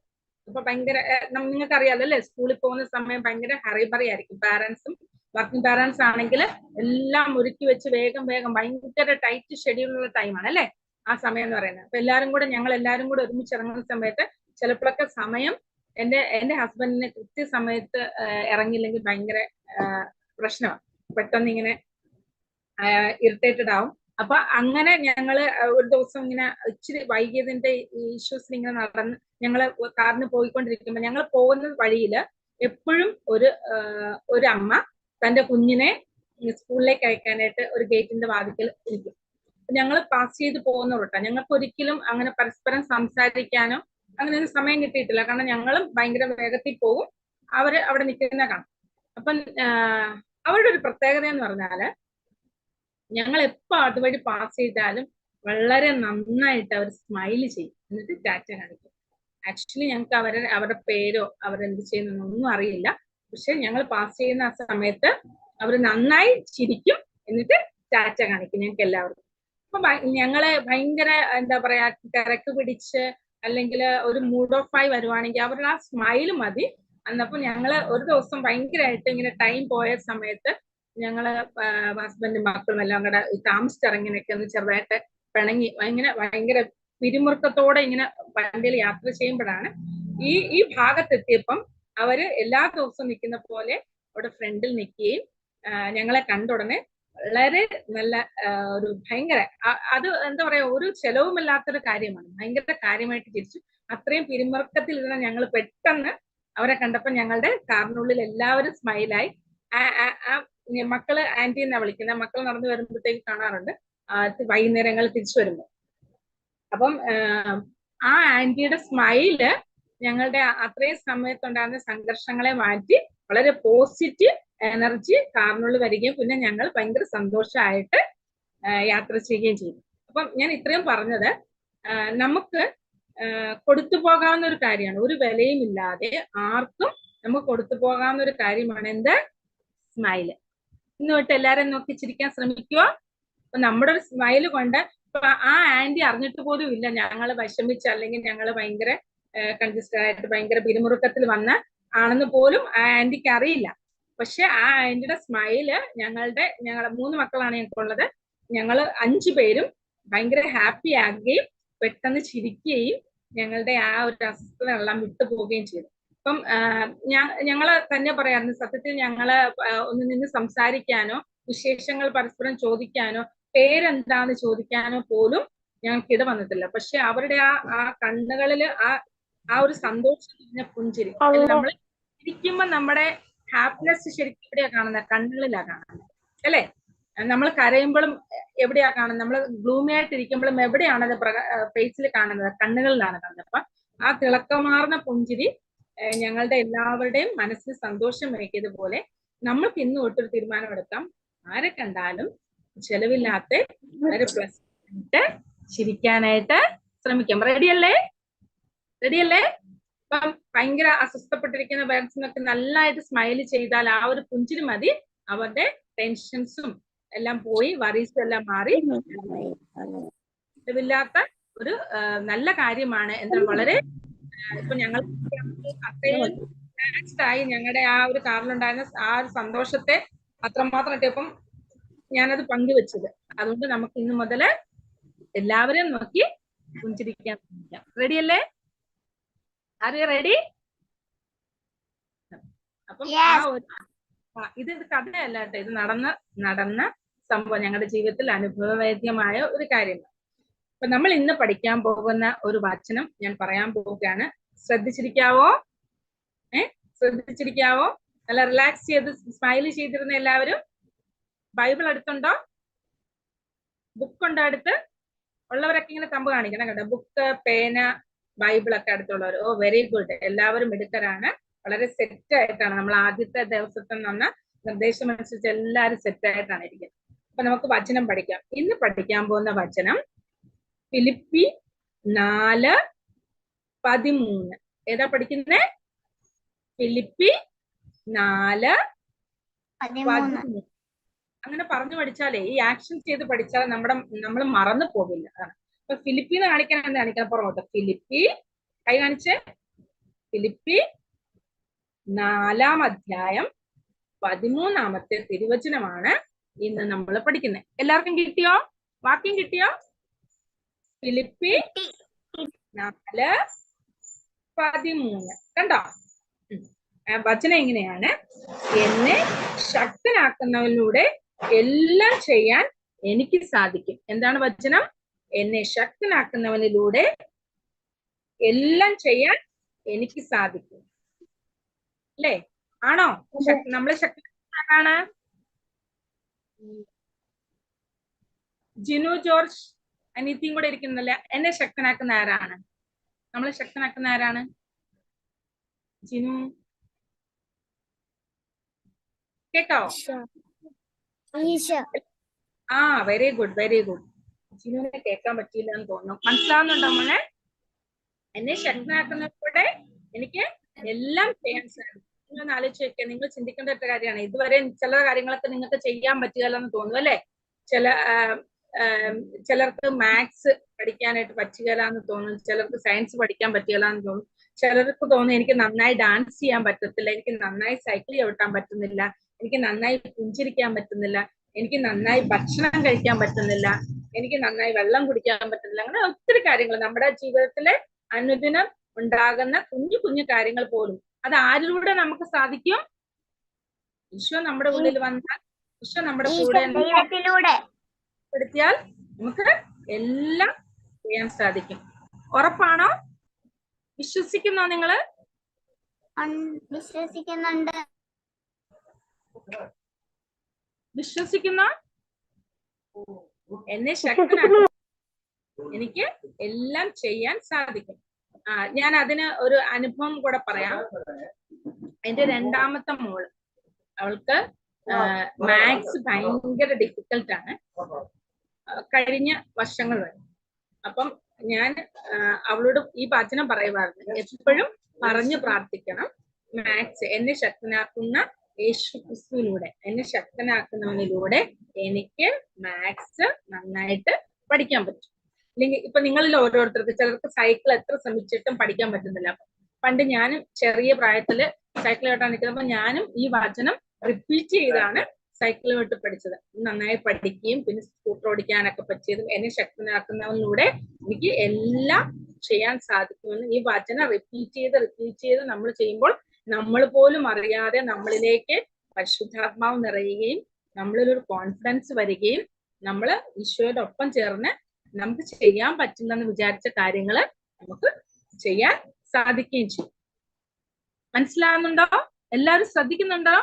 അപ്പൊ ഭയങ്കര നിങ്ങൾക്ക് അറിയാലോ അല്ലെ, സ്കൂളിൽ പോകുന്ന സമയം ഭയങ്കര ഹറിബറി ആയിരിക്കും. പാരന്റ്സും വർക്കിംഗ് പാരന്റ്സ് ആണെങ്കിൽ എല്ലാം ഒരുക്കി വെച്ച് വേഗം വേഗം ഭയങ്കര ടൈറ്റ് ഷെഡ്യൂളുള്ള ടൈമാണ് അല്ലെ ആ സമയം എന്ന് പറയുന്നത്. അപ്പൊ ഞങ്ങൾ എല്ലാവരും കൂടെ ഒരുമിച്ച് ഇറങ്ങുന്ന സമയത്ത് ചിലപ്പോഴൊക്കെ സമയം എന്റെ ഹസ്ബൻഡിന് കൃത്യസമയത്ത് ഇറങ്ങിയില്ലെങ്കിൽ ഭയങ്കര പ്രശ്നമാണ്. പെട്ടെന്ന് ഇങ്ങനെ ഇറിറ്റേറ്റഡ് ആവും. അപ്പൊ അങ്ങനെ ഞങ്ങള് ഒരു ദിവസം ഇങ്ങനെ ഇച്ചിരി വൈകിയതിന്റെ ഇഷ്യൂസിൽ ഇങ്ങനെ നടന്ന് ഞങ്ങള് കാറിന് പോയിക്കൊണ്ടിരിക്കുമ്പോ ഞങ്ങൾ പോകുന്ന വഴിയില് എപ്പോഴും ഒരു അമ്മ തന്റെ കുഞ്ഞിനെ സ്കൂളിലേക്ക് അയക്കാനായിട്ട് ഒരു ഗേറ്റിന്റെ വാതിക്കൽ ഇരിക്കും. ഞങ്ങൾ പാസ് ചെയ്ത് പോകുന്ന റൂട്ടാ. ഞങ്ങൾക്ക് ഒരിക്കലും അങ്ങനെ പരസ്പരം സംസാരിക്കാനോ അങ്ങനെ ഒരു സമയം കിട്ടിയിട്ടില്ല. കാരണം ഞങ്ങളും ഭയങ്കര വേഗത്തിൽ പോകും, അവര് അവിടെ നിൽക്കുന്ന കാണും. അപ്പം അവരുടെ ഒരു പ്രത്യേകത എന്ന് പറഞ്ഞാല് ഞങ്ങൾ എപ്പോ അതുവഴി പാസ് ചെയ്താലും വളരെ നന്നായിട്ട് അവർ സ്മൈൽ ചെയ്യും, എന്നിട്ട് ടാറ്റ കാണിക്കും. ആക്ച്വലി ഞങ്ങൾക്ക് അവരുടെ പേരോ അവരെന്ത് ചെയ്യുന്നൊന്നും അറിയില്ല. പക്ഷെ ഞങ്ങൾ പാസ് ചെയ്യുന്ന ആ സമയത്ത് അവർ നന്നായി ചിരിക്കും, എന്നിട്ട് ടാറ്റ കാണിക്കും ഞങ്ങൾക്ക് എല്ലാവർക്കും. അപ്പൊ ഞങ്ങള് ഭയങ്കര എന്താ പറയാ തിരക്ക് പിടിച്ച് അല്ലെങ്കിൽ ഒരു മൂഡ് ഓഫ് ആയി വരുവാണെങ്കിൽ അവരുടെ ആ സ്മൈല് മതി. അന്നപ്പോ ഞങ്ങള് ഒരു ദിവസം ഭയങ്കരമായിട്ട് ഇങ്ങനെ ടൈം പോയ സമയത്ത് ഞങ്ങള് ഹസ്ബൻഡും മക്കളും എല്ലാം കൂടെ താമസിച്ചിറങ്ങിനൊക്കെ ഒന്ന് ചെറുതായിട്ട് പിണങ്ങി ഭയങ്കര പിരിമുറുക്കത്തോടെ ഇങ്ങനെ വണ്ടിയിൽ യാത്ര ചെയ്യുമ്പോഴാണ് ഈ ഭാഗത്തെത്തിയപ്പം അവര് എല്ലാ ദിവസവും നിൽക്കുന്ന പോലെ അവിടെ ഫ്രണ്ടിൽ നിൽക്കുകയും ഞങ്ങളെ കണ്ട ഉടനെ വളരെ നല്ല ഒരു ഭയങ്കര അത് എന്താ പറയാ ഒരു ചെലവുമില്ലാത്തൊരു കാര്യമാണ്. ഭയങ്കര കാര്യമായിട്ട് ചിരിച്ചു. അത്രയും പിരിമുറുക്കത്തിൽ ഇരുന്ന ഞങ്ങൾ പെട്ടെന്ന് അവരെ കണ്ടപ്പോൾ ഞങ്ങളുടെ കാറിനുള്ളിൽ എല്ലാവരും സ്മൈലായി. മക്കള് ആന്റി എന്നാ വിളിക്കുന്നത്. മക്കൾ നടന്നു വരുമ്പോഴത്തേക്ക് കാണാറുണ്ട് വൈകുന്നേരങ്ങളിൽ തിരിച്ചു വരുമ്പോൾ. അപ്പം ആ ആന്റിയുടെ സ്മൈല് ഞങ്ങളുടെ അത്രയും സമയത്തുണ്ടാകുന്ന സംഘർഷങ്ങളെ മാറ്റി വളരെ പോസിറ്റീവ് എനർജി കാറിനുള്ളിൽ വരികയും പിന്നെ ഞങ്ങൾ ഭയങ്കര സന്തോഷമായിട്ട് യാത്ര ചെയ്യുകയും ചെയ്തു. അപ്പം ഞാൻ ഇത്രയും പറഞ്ഞത് നമുക്ക് കൊടുത്തു പോകാവുന്ന ഒരു കാര്യമാണ്. ഒരു വിലയും ഇല്ലാതെ ആർക്കും നമുക്ക് കൊടുത്തു പോകാവുന്ന ഒരു കാര്യമാണ് എന്ത്? സ്മൈല്. ഇന്ന് തൊട്ട് എല്ലാരും നോക്കി ചിരിക്കാൻ ശ്രമിക്കുക. അപ്പൊ നമ്മുടെ ഒരു സ്മൈല് കൊണ്ട് ഇപ്പൊ ആ ആന്റി അറിഞ്ഞിട്ട് പോലും ഇല്ല ഞങ്ങൾ വിഷമിച്ച് അല്ലെങ്കിൽ ഞങ്ങൾ ഭയങ്കര കൺജസ്റ്റഡ് ആയിട്ട് ഭയങ്കര പിരിമുറുക്കത്തിൽ വന്ന ആണെന്ന് പോലും ആ ആന്റിക്ക് അറിയില്ല. പക്ഷെ ആ ആന്റിയുടെ സ്മൈല് ഞങ്ങൾ 3 മക്കളാണ് ഞങ്ങൾക്കുള്ളത്. ഞങ്ങൾ 5 പേരും ഭയങ്കര ഹാപ്പി ആകുകയും പെട്ടെന്ന് ചിരിക്കുകയും ഞങ്ങളുടെ ആ ഒരു അസ്വസ്ഥതകളെല്ലാം വിട്ടുപോവുകയും ചെയ്തു. അപ്പം ഞങ്ങള് തന്നെ പറയാറുണ്ട്, സത്യത്തിൽ ഞങ്ങള് ഒന്ന് നിന്ന് സംസാരിക്കാനോ വിശേഷങ്ങൾ പരസ്പരം ചോദിക്കാനോ പേരെന്താന്ന് ചോദിക്കാനോ പോലും ഞങ്ങൾക്ക് ഇട വന്നിട്ടില്ല. പക്ഷെ അവരുടെ ആ കണ്ണുകളില് ആ ഒരു സന്തോഷം നിറഞ്ഞ പുഞ്ചിരി, നമ്മൾ ഇരിക്കുമ്പോ നമ്മുടെ ഹാപ്പിനെസ് ശരിക്കും എവിടെയാ കാണുന്നത്? കണ്ണുകളിലാ കാണുന്നത് അല്ലെ? നമ്മൾ കരയുമ്പോഴും എവിടെയാ കാണുന്നത്? നമ്മൾ ഗ്ലൂമി ആയിട്ട് ഇരിക്കുമ്പോഴും എവിടെയാണത് ഫേസിൽ കാണുന്നത്? കണ്ണുകളിലാണ് കാണുന്നത്. അപ്പൊ ആ തിളക്കമാർന്ന പുഞ്ചിരി ഞങ്ങളുടെ എല്ലാവരുടെയും മനസ്സിന് സന്തോഷം മേക്കിയതുപോലെ നമ്മൾക്ക് ഇന്ന് തൊട്ടൊരു തീരുമാനമെടുക്കാം. ആരെ കണ്ടാലും ചെലവില്ലാത്ത വളരെ പ്ലസ് ആയിട്ട് ചിരിക്കാനായിട്ട് ശ്രമിക്കാം. റെഡിയല്ലേ? റെഡിയല്ലേ? അപ്പം ഭയങ്കര അസ്വസ്ഥപ്പെട്ടിരിക്കുന്ന പേരൻസിനൊക്കെ നല്ലതായിട്ട് സ്മൈല് ചെയ്താൽ ആ ഒരു പുഞ്ചിരി മതി അവരുടെ ടെൻഷൻസും എല്ലാം പോയി, വറീസും എല്ലാം മാറി ചെലവില്ലാത്ത ഒരു നല്ല കാര്യമാണ്. എന്താ വളരെ ഇപ്പൊ ഞങ്ങൾ അത്രയും റിലാക്സ്ഡ് ആയി ഞങ്ങളുടെ ആ ഒരു കാറിലുണ്ടായിരുന്ന ആ ഒരു സന്തോഷത്തെ അത്രമാത്രം ഇപ്പം ഞാനത് പങ്കുവെച്ചത്. അതുകൊണ്ട് നമുക്ക് ഇന്ന് മുതൽ എല്ലാവരെയും നോക്കി പുഞ്ചിരിക്കാൻ ശ്രമിക്കാം. റെഡിയല്ലേ? R you ready? അപ്പം ഇത് കഥയല്ല കേട്ടോ, ഇത് നടന്ന സംഭവം, ഞങ്ങളുടെ ജീവിതത്തിൽ അനുഭവവേദ്യമായ ഒരു കാര്യമാണ്. അപ്പൊ നമ്മൾ ഇന്ന് പഠിക്കാൻ പോകുന്ന ഒരു വചനം ഞാൻ പറയാൻ പോവുകയാണ്. ശ്രദ്ധിച്ചിരിക്കാവോ? ശ്രദ്ധിച്ചിരിക്കാവോ? നല്ല റിലാക്സ് ചെയ്ത് സ്മൈല് ചെയ്തിരുന്ന എല്ലാവരും. ബൈബിൾ അടുത്തുണ്ടോ? ബുക്കുണ്ടോ അടുത്ത്? ഉള്ളവരൊക്കെ ഇങ്ങനെ തമ്പ് കാണിക്കണം കേട്ടോ. ബുക്ക്, പേന, ബൈബിളൊക്കെ അടുത്തുള്ളവർ. ഓ വെരി ഗുഡ്, എല്ലാവരും മിടുക്കരാണ്. വളരെ സെറ്റ് ആയിട്ടാണ് നമ്മൾ ആദ്യത്തെ ദിവസത്തിൽ നിന്ന് നിർദ്ദേശം അനുസരിച്ച് എല്ലാവരും സെറ്റ് ആയിട്ടാണ് ഇരിക്കുന്നത്. അപ്പൊ നമുക്ക് വചനം പഠിക്കാം. ഇന്ന് പഠിക്കാൻ പോകുന്ന വചനം ഫിലിപ്പി 4:13. ഏതാ പഠിക്കുന്നേ? ഫിലിപ്പി 4:13. അങ്ങനെ പറഞ്ഞു പഠിച്ചാലേ, ഈ ആക്ഷൻ ചെയ്ത് പഠിച്ചാൽ നമ്മൾ മറന്നു പോകില്ല. അപ്പൊ ഫിലിപ്പിന്ന് കാണിക്കാൻ എന്താ കാണിക്കാൻ? പുറകോട്ട് ഫിലിപ്പി, കൈ കാണിച്ച്. ഫിലിപ്പി 4-ാം അധ്യായം 13-ാമത്തെ തിരുവചനമാണ് ഇന്ന് നമ്മൾ പഠിക്കുന്നത്. എല്ലാവർക്കും കിട്ടിയോ? വാക്യം കിട്ടിയോ? ഫിലിപ്പി 4:13 കണ്ടോ? വചനം എങ്ങനെയാണ്? എന്നെ ശക്തനാക്കുന്നവനിലൂടെ എല്ലാം ചെയ്യാൻ എനിക്ക് സാധിക്കും. എന്താണ് വചനം? എന്നെ ശക്തനാക്കുന്നവനിലൂടെ എല്ലാം ചെയ്യാൻ എനിക്ക് സാധിക്കും. അല്ലേ? ആണോ? നമ്മളെ ശക്തനാണ് ജിനു ജോർജ് അനീതിയും കൂടെ ഇരിക്കുന്നല്ലേ. എന്നെ ശക്തനാക്കുന്ന ആരാണ്? നമ്മളെ ശക്തനാക്കുന്ന ആരാണ്? ജിനു കേക്കാവോ? Very good, very good. ജിനുവിനെ കേൾക്കാൻ പറ്റിയില്ല എന്ന് തോന്നുന്നു. മനസ്സിലാവുന്നുണ്ടോ മോനെ? എന്നെ ശക്തനാക്കുന്നതിലൂടെ എനിക്ക് എല്ലാം ചെയ്യാൻ സാധിക്കും. നിങ്ങളൊന്ന് ആലോചിച്ച് വെക്കുക. നിങ്ങൾ ചിന്തിക്കേണ്ട ഒരു കാര്യമാണ്. ഇതുവരെ ചില കാര്യങ്ങളൊക്കെ നിങ്ങൾക്ക് ചെയ്യാൻ പറ്റുകയില്ലെന്ന് തോന്നുന്നു അല്ലെ? ചിലർക്ക് മാത്സ് പഠിക്കാനായിട്ട് പറ്റുകയില്ലെന്ന് തോന്നും. ചിലർക്ക് സയൻസ് പഠിക്കാൻ പറ്റുകയില്ലെന്ന് തോന്നും. ചിലർക്ക് തോന്നും എനിക്ക് നന്നായി ഡാൻസ് ചെയ്യാൻ പറ്റത്തില്ല, എനിക്ക് നന്നായി സൈക്കിൾ ചവിട്ടാൻ പറ്റുന്നില്ല, എനിക്ക് നന്നായി പുഞ്ചിരിക്കാൻ പറ്റുന്നില്ല, എനിക്ക് നന്നായി ഭക്ഷണം കഴിക്കാൻ പറ്റുന്നില്ല. എനിക്ക് നന്നായി വെള്ളം കുടിക്കാൻ പറ്റുന്നില്ല. അങ്ങനെ ഒത്തിരി കാര്യങ്ങൾ നമ്മുടെ ജീവിതത്തിലെ അനുദിനം ഉണ്ടാകുന്ന കുഞ്ഞു കുഞ്ഞു കാര്യങ്ങൾ പോലും അത് ആരിലൂടെ നമുക്ക് സാധിക്കും? ഈശോ നമ്മുടെ ഉള്ളിൽ വന്നാൽ, ഈശോ നമ്മുടെ കൂടെ പെടുത്തിയാൽ നമുക്ക് എല്ലാം ചെയ്യാൻ സാധിക്കും. ഉറപ്പാണോ? വിശ്വസിക്കുന്നോ നിങ്ങള്? വിശ്വസിക്കുന്നുണ്ട്. വിശ്വസിക്കുന്നോ? എന്നെ ശക്തനാക്കും, എനിക്ക് എല്ലാം ചെയ്യാൻ സാധിക്കും. ഞാൻ അതിന് ഒരു അനുഭവം കൂടെ പറയാം. എന്റെ രണ്ടാമത്തെ മോള്, അവൾക്ക് മാത്സ് ഭയങ്കര ഡിഫിക്കൽട്ട് ആണ് കഴിഞ്ഞ വർഷങ്ങൾ വരെ. അപ്പം ഞാൻ അവളോട് ഈ വചനം പറയുമായിരുന്നു, എപ്പോഴും പറഞ്ഞു പ്രാർത്ഥിക്കണം, മാത്സ് എന്നെ ശക്തനാക്കുന്ന യേശു ക്രിസ്തുവിലൂടെ, എന്നെ ശക്തനാക്കുന്നവനിലൂടെ എനിക്ക് മാത്സ് നന്നായിട്ട് പഠിക്കാൻ പറ്റും. അല്ലെങ്കിൽ ഇപ്പൊ നിങ്ങളിൽ ഓരോരുത്തർക്ക്, ചിലർക്ക് സൈക്കിൾ എത്ര ശ്രമിച്ചിട്ടും പഠിക്കാൻ പറ്റുന്നില്ല. പണ്ട് ഞാനും ചെറിയ പ്രായത്തില് സൈക്കിൾ ഓട്ടാൻ നിൽക്കുന്നപ്പോ ഞാനും ഈ വചനം റിപ്പീറ്റ് ചെയ്താണ് സൈക്കിൾ ഓട്ട് പഠിച്ചത്. നന്നായി പഠിക്കുകയും പിന്നെ സ്കൂട്ടർ ഓടിക്കാനൊക്കെ പറ്റിയതും എന്നെ ശക്തനാക്കുന്നതിലൂടെ എനിക്ക് എല്ലാം ചെയ്യാൻ സാധിക്കുമെന്ന് ഈ വചനം റിപ്പീറ്റ് ചെയ്ത് നമ്മൾ ചെയ്യുമ്പോൾ നമ്മൾ പോലും അറിയാതെ നമ്മളിലേക്ക് പരിശുദ്ധാത്മാവ് നിറയുകയും നമ്മളിലൊരു കോൺഫിഡൻസ് വരികയും നമ്മൾ ഈശോയുടെ ഒപ്പം ചേർന്ന് നമുക്ക് ചെയ്യാൻ പറ്റുന്നെന്ന് വിചാരിച്ച കാര്യങ്ങള് നമുക്ക് ചെയ്യാൻ സാധിക്കുകയും ചെയ്യും. മനസ്സിലാകുന്നുണ്ടോ? എല്ലാവരും ശ്രദ്ധിക്കുന്നുണ്ടോ?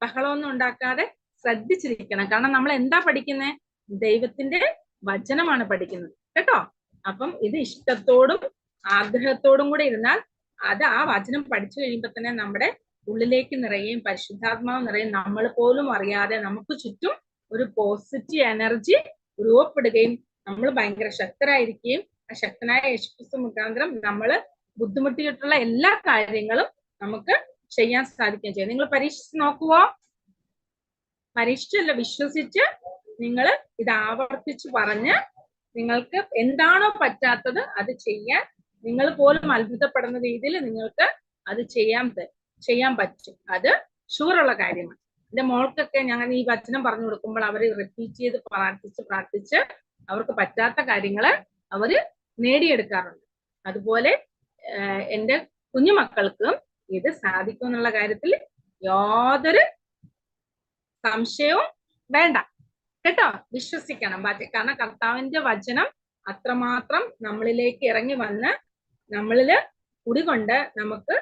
ബഹളമൊന്നും ഉണ്ടാക്കാതെ ശ്രദ്ധിച്ചിരിക്കണം. കാരണം നമ്മൾ എന്താ പഠിക്കുന്നത്? ദൈവത്തിന്റെ വചനമാണ് പഠിക്കുന്നത് കേട്ടോ. അപ്പം ഇത് ഇഷ്ടത്തോടും ആഗ്രഹത്തോടും കൂടെ ഇരുന്നാൽ അത് ആ വചനം പഠിച്ചു കഴിയുമ്പോൾ തന്നെ നമ്മുടെ ഉള്ളിലേക്ക് നിറയുകയും പരിശുദ്ധാത്മാവ് നിറയും, നമ്മൾ പോലും അറിയാതെ നമുക്ക് ചുറ്റും ഒരു പോസിറ്റീവ് എനർജി രൂപപ്പെടുകയും നമ്മൾ ഭയങ്കര ശക്തരായിരിക്കുകയും ആ ശക്തനായ യേശുക്രിസ്തു മുഖാന്തരം നമ്മൾ ബുദ്ധിമുട്ടിയിട്ടുള്ള എല്ലാ കാര്യങ്ങളും നമുക്ക് ചെയ്യാൻ സാധിക്കുകയും ചെയ്യും. നിങ്ങൾ പരീക്ഷിച്ച് നോക്കുവോ? പരീക്ഷിച്ചല്ല, വിശ്വസിച്ച് നിങ്ങൾ ഇത് ആവർത്തിച്ച് പറഞ്ഞ് നിങ്ങൾക്ക് എന്താണോ പറ്റാത്തത് അത് ചെയ്യാൻ നിങ്ങൾ പോലും അത്ഭുതപ്പെടുന്ന രീതിയിൽ നിങ്ങൾക്ക് അത് ചെയ്യാൻ പറ്റും. അത് ഷുവറുള്ള കാര്യമാണ്. എന്റെ മോൾക്കൊക്കെ ഞാൻ ഈ വചനം പറഞ്ഞു കൊടുക്കുമ്പോൾ അവര് റിപ്പീറ്റ് ചെയ്ത് പ്രാർത്ഥിച്ച് അവർക്ക് പറ്റാത്ത കാര്യങ്ങള് അവര് നേടിയെടുക്കാറുണ്ട്. അതുപോലെ എൻ്റെ കുഞ്ഞുമക്കൾക്കും ഇത് സാധിക്കും എന്നുള്ള കാര്യത്തിൽ യാതൊരു സംശയവും വേണ്ട കേട്ടോ. വിശ്വസിക്കണം. കാരണം കർത്താവിന്റെ വചനം അത്രമാത്രം നമ്മളിലേക്ക് ഇറങ്ങി വന്ന് നമ്മളില് കുടികൊണ്ട് നമുക്ക്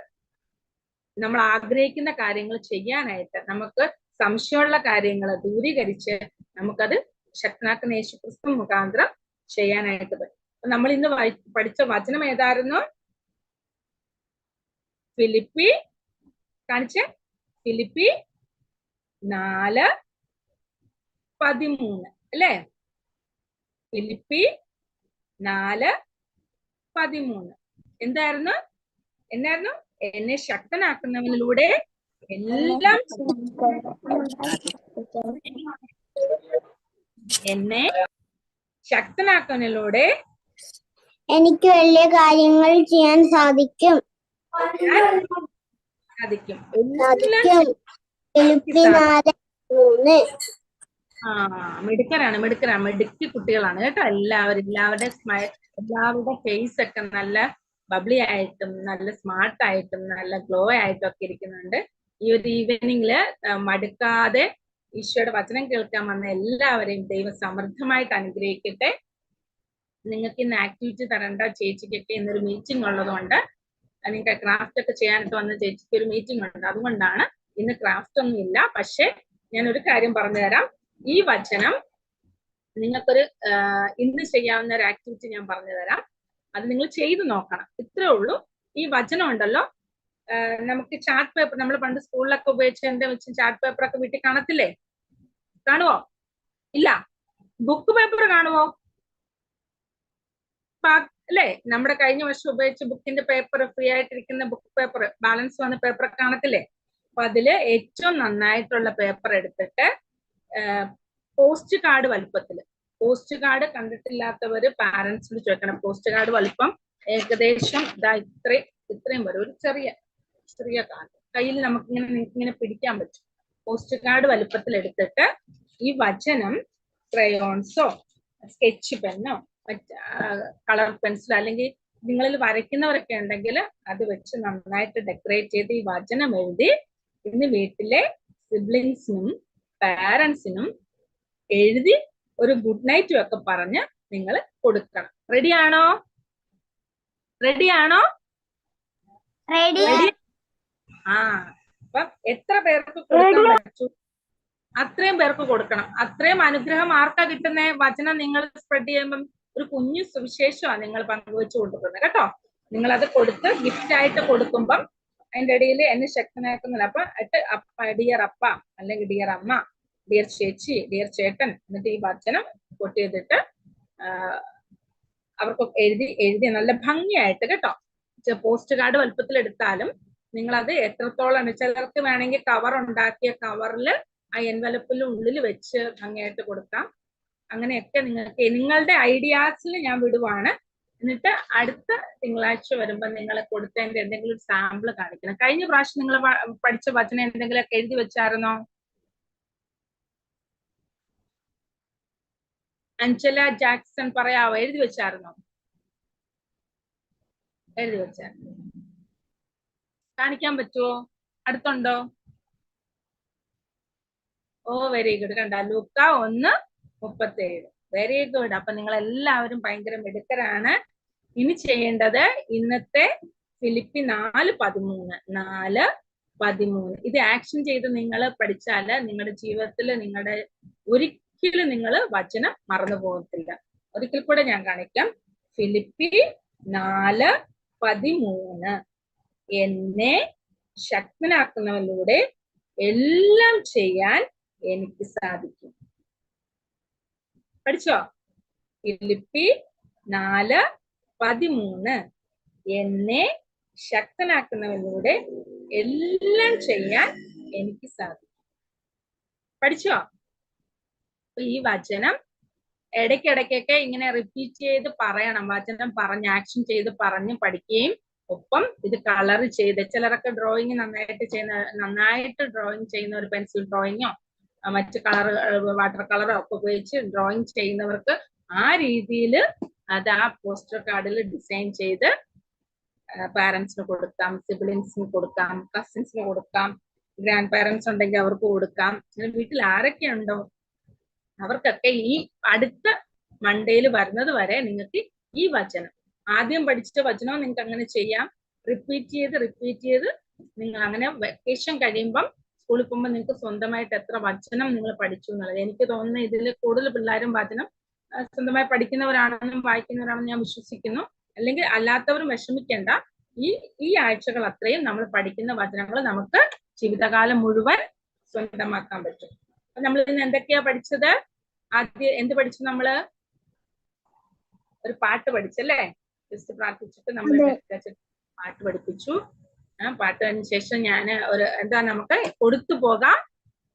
നമ്മൾ ആഗ്രഹിക്കുന്ന കാര്യങ്ങൾ ചെയ്യാനായിട്ട്, നമുക്ക് സംശയമുള്ള കാര്യങ്ങൾ ദൂരീകരിച്ച് നമുക്കത് ശക്തനാക്കുന്ന യേശുക്രിസ്തു മുഖാന്തരം ചെയ്യാനായിട്ട് പറ്റും. നമ്മൾ ഇന്ന് പഠിച്ച വചനം ഏതായിരുന്നു? ഫിലിപ്പി കാണിച്ചേ, ഫിലിപ്പി 4:13 അല്ലേ? ഫിലിപ്പി 4:13 എന്തായിരുന്നു? എന്നെ ശക്തനാക്കുന്നവനിലൂടെ എല്ലാം, എന്നെ ശക്തനാക്കുന്നതിലൂടെ എനിക്ക് വലിയ കാര്യങ്ങൾ ചെയ്യാൻ സാധിക്കും. മിടുക്കി കുട്ടികളാണ് കേട്ടോ. എല്ലാവരുടെ ഫേസ് ഒക്കെ നല്ല ബബ്ലി ആയിട്ടും നല്ല സ്മാർട്ട് ആയിട്ടും നല്ല ഗ്ലോ ആയിട്ടും ഒക്കെ ഇരിക്കുന്നുണ്ട്. ഈ ഒരു ഈവനിങ്ങില് മടുക്കാതെ ഈശോയുടെ വചനം കേൾക്കാൻ വന്ന എല്ലാവരെയും ദൈവം സമൃദ്ധമായിട്ട് അനുഗ്രഹിക്കട്ടെ. നിങ്ങൾക്ക് ഇന്ന് ആക്ടിവിറ്റി തരേണ്ട ചേച്ചിക്കൊക്കെ ഇന്നൊരു മീറ്റിംഗ് ഉള്ളതുകൊണ്ട്, നിങ്ങൾക്ക് ക്രാഫ്റ്റ് ഒക്കെ ചെയ്യാനായിട്ട് വന്ന ചേച്ചിക്ക് ഒരു മീറ്റിംഗ് ഉണ്ട്, അതുകൊണ്ടാണ് ഇന്ന് ക്രാഫ്റ്റ് ഒന്നും ഇല്ല. പക്ഷെ ഞാൻ ഒരു കാര്യം പറഞ്ഞു തരാം. ഈ വചനം നിങ്ങൾക്കൊരു ഇന്ന് ചെയ്യാവുന്ന ഒരു ആക്ടിവിറ്റി ഞാൻ പറഞ്ഞു തരാം. അത് നിങ്ങൾ ചെയ്തു നോക്കണം. ഇത്രേ ഉള്ളൂ. ഈ വചനം ഉണ്ടല്ലോ, നമുക്ക് ചാർട്ട് പേപ്പർ, നമ്മൾ പണ്ട് സ്കൂളിലൊക്കെ ഉപയോഗിച്ച എന്താ വെച്ച് ചാർട്ട് പേപ്പർ ഒക്കെ വീട്ടിൽ കാണത്തില്ലേ? കാണുവോ? ഇല്ല. ബുക്ക് പേപ്പർ കാണുവോ? അല്ലേ? നമ്മുടെ കഴിഞ്ഞ വർഷം ഉപയോഗിച്ച ബുക്കിന്റെ പേപ്പർ, ഫ്രീ ആയിട്ടിരിക്കുന്ന ബുക്ക് പേപ്പർ, ബാലൻസ് വന്ന പേപ്പർ കാണത്തില്ലേ? അപ്പൊ അതില് ഏറ്റവും നന്നായിട്ടുള്ള പേപ്പർ എടുത്തിട്ട് പോസ്റ്റ് കാർഡ് വലുപ്പത്തില്, പോസ്റ്റ് കാർഡ് കണ്ടിട്ടില്ലാത്തവര് പാരന്റ്സിന് ചോദിക്കണം. പോസ്റ്റ് കാർഡ് വലുപ്പം ഏകദേശം ഇതാ ഇത്രയും വരും. ഒരു ചെറിയ കാർഡ് കയ്യിൽ നമുക്ക് ഇങ്ങനെ പിടിക്കാൻ പറ്റും. പോസ്റ്റ് കാർഡ് വലുപ്പത്തിൽ എടുത്തിട്ട് ഈ വചനം ക്രയോൺസോ സ്കെച്ച് പെന്നോ മറ്റ് കളർ പെൻസിലോ അല്ലെങ്കിൽ നിങ്ങളിൽ വരയ്ക്കുന്നവരൊക്കെ ഉണ്ടെങ്കിൽ അത് വെച്ച് നന്നായിട്ട് ഡെക്കറേറ്റ് ചെയ്ത് ഈ വചനം എഴുതി ഇന്ന് വീട്ടിലെ സിബ്ലിങ്സിനും പാരൻസിനും എഴുതി ഒരു ഗുഡ് നൈറ്റും ഒക്കെ പറഞ്ഞ് നിങ്ങൾ കൊടുക്കണം. റെഡിയാണോ? റെഡിയാണോ? റെഡി. ആ അപ്പൊ എത്ര പേർക്ക് കൊടുക്കാൻ പറ്റൂ അത്രയും പേർക്ക് കൊടുക്കണം. അത്രയും അനുഗ്രഹം ആർക്കാ കിട്ടുന്നേ? വചനം നിങ്ങൾ സ്പ്രെഡ് ചെയ്യുമ്പം ഒരു കുഞ്ഞു സുവിശേഷമാണ് നിങ്ങൾ പങ്കുവെച്ചു കൊടുക്കുന്നത് കേട്ടോ. നിങ്ങൾ അത് കൊടുത്ത് ഗിഫ്റ്റ് ആയിട്ട് കൊടുക്കുമ്പം അതിന്റെ ഇടയിൽ എന്നെ ശക്തനാക്കുന്നില്ല. അപ്പൊ ഡിയർ അപ്പ അല്ലെങ്കിൽ ഡിയർ അമ്മ, ഡിയർ ചേച്ചി, ഡിയർ ചേട്ടൻ എന്നിട്ട് ഈ വചനം കൊട്ട് ചെയ്തിട്ട് അവർക്ക് എഴുതി നല്ല ഭംഗിയായിട്ട് കേട്ടോ, പോസ്റ്റ് കാർഡ് വലുപ്പത്തിൽ എടുത്താലും നിങ്ങൾ അത് എത്രത്തോളം, ചിലർക്ക് വേണമെങ്കിൽ കവർ ഉണ്ടാക്കിയ കവറിൽ ആ എൻവലപ്പിൽ ഉള്ളിൽ വെച്ച് ഭംഗിയായിട്ട് കൊടുക്കാം. അങ്ങനെയൊക്കെ നിങ്ങൾക്ക് നിങ്ങളുടെ ഐഡിയാസിൽ ഞാൻ വിടുവാണ്. എന്നിട്ട് അടുത്ത തിങ്കളാഴ്ച വരുമ്പോൾ നിങ്ങൾ കൊടുത്തതിന്റെ എന്തെങ്കിലും സാമ്പിൾ കാണിക്കണം. കഴിഞ്ഞ പ്രാവശ്യം നിങ്ങൾ പഠിച്ച വചനം എന്തെങ്കിലുമൊക്കെ എഴുതി വെച്ചായിരുന്നോ? അഞ്ചല ജാക്സൺ പറയാവോ? എഴുതി വെച്ചായിരുന്നോ? എഴുതി വെച്ചായിരുന്നു. കാണിക്കാൻ പറ്റുമോ? അടുത്തുണ്ടോ? ഓ വെരി ഗുഡ്. കണ്ട ലൂക്ക 1:37. Very good. അപ്പൊ നിങ്ങൾ എല്ലാവരും ഭയങ്കര മിടുക്കരാണ്. ഇനി ചെയ്യേണ്ടത് ഇന്നത്തെ ഫിലിപ്പി 4:13 ഇത് ആക്ഷൻ ചെയ്ത് നിങ്ങൾ പഠിച്ചാല് നിങ്ങളുടെ ജീവിതത്തിൽ ഒരിക്കലും നിങ്ങൾ വചനം മറന്നു പോകത്തില്ല. ഒരിക്കൽ കൂടെ ഞാൻ കാണിക്കാം. ഫിലിപ്പി 4:13 എന്നെ ശക്തനാക്കുന്നവരിലൂടെ എല്ലാം ചെയ്യാൻ എനിക്ക് സാധിക്കും. പഠിച്ചോ? ഫിലിപ്പി 4:13 എന്നെ ശക്തനാക്കുന്നവരിലൂടെ എല്ലാം ചെയ്യാൻ എനിക്ക് സാധിക്കും. പഠിച്ചോ? ഈ വചനം ഇടയ്ക്കിടയ്ക്കൊക്കെ ഇങ്ങനെ റിപ്പീറ്റ് ചെയ്ത് പറയണം. വചനം പറഞ്ഞ് ആക്ഷൻ ചെയ്ത് പറഞ്ഞ് പഠിക്കുകയും ഒപ്പം ഇത് കളർ ചെയ്ത്, ചിലരൊക്കെ ഡ്രോയിങ് നന്നായിട്ട് ഡ്രോയിങ് ചെയ്യുന്ന ഒരു പെൻസിൽ ഡ്രോയിങ്ങോ മറ്റ് കളർ വാട്ടർ കളറോ ഒക്കെ ഉപയോഗിച്ച് ഡ്രോയിങ് ചെയ്യുന്നവർക്ക് ആ രീതിയിൽ അത് ആ പോസ്റ്റർ കാർഡിൽ ഡിസൈൻ ചെയ്ത് പാരന്റ്സിന് കൊടുക്കാം, സിബ്ലിങ്സിന് കൊടുക്കാം, കസിൻസിന് കൊടുക്കാം, ഗ്രാൻഡ് പാരന്റ്സ് ഉണ്ടെങ്കിൽ അവർക്ക് കൊടുക്കാം. വീട്ടിൽ ആരൊക്കെ ഉണ്ടോ അവർക്കൊക്കെ ഈ അടുത്ത മൺഡേയിൽ വരുന്നത് വരെ നിങ്ങൾക്ക് ഈ വചനം ആദ്യം പഠിച്ച വചനവും നിങ്ങൾക്ക് അങ്ങനെ ചെയ്യാം. റിപ്പീറ്റ് ചെയ്ത് നിങ്ങൾ അങ്ങനെ വെക്കേഷൻ കഴിയുമ്പം സ്കൂളിൽ പോകുമ്പോൾ നിങ്ങൾക്ക് സ്വന്തമായിട്ട് എത്ര വചനം നിങ്ങൾ പഠിച്ചു എന്നുള്ളത് എനിക്ക് തോന്നുന്നു. ഇതിൽ കൂടുതൽ പിള്ളേരും വചനം സ്വന്തമായി പഠിക്കുന്നവരാണെന്നും വായിക്കുന്നവരാണെന്നും ഞാൻ വിശ്വസിക്കുന്നു. അല്ലെങ്കിൽ അല്ലാത്തവരും വിഷമിക്കേണ്ട. ഈ ആഴ്ചകൾ അത്രയും നമ്മൾ പഠിക്കുന്ന വചനങ്ങൾ നമുക്ക് ജീവിതകാലം മുഴുവൻ സ്വന്തമാക്കാൻ പറ്റും. അപ്പൊ നമ്മൾ ഇന്ന് എന്തൊക്കെയാ പഠിച്ചത്? ആദ്യം എന്ത് പഠിച്ചു? നമ്മള് ഒരു പാട്ട് പഠിച്ചല്ലേ? ജസ്റ്റ് പ്രാർത്ഥിച്ചിട്ട് നമ്മൾ പാട്ട് പഠിപ്പിച്ചു. പാട്ടിന് ശേഷം ഞാൻ നമുക്ക് കൊടുത്തു പോകാം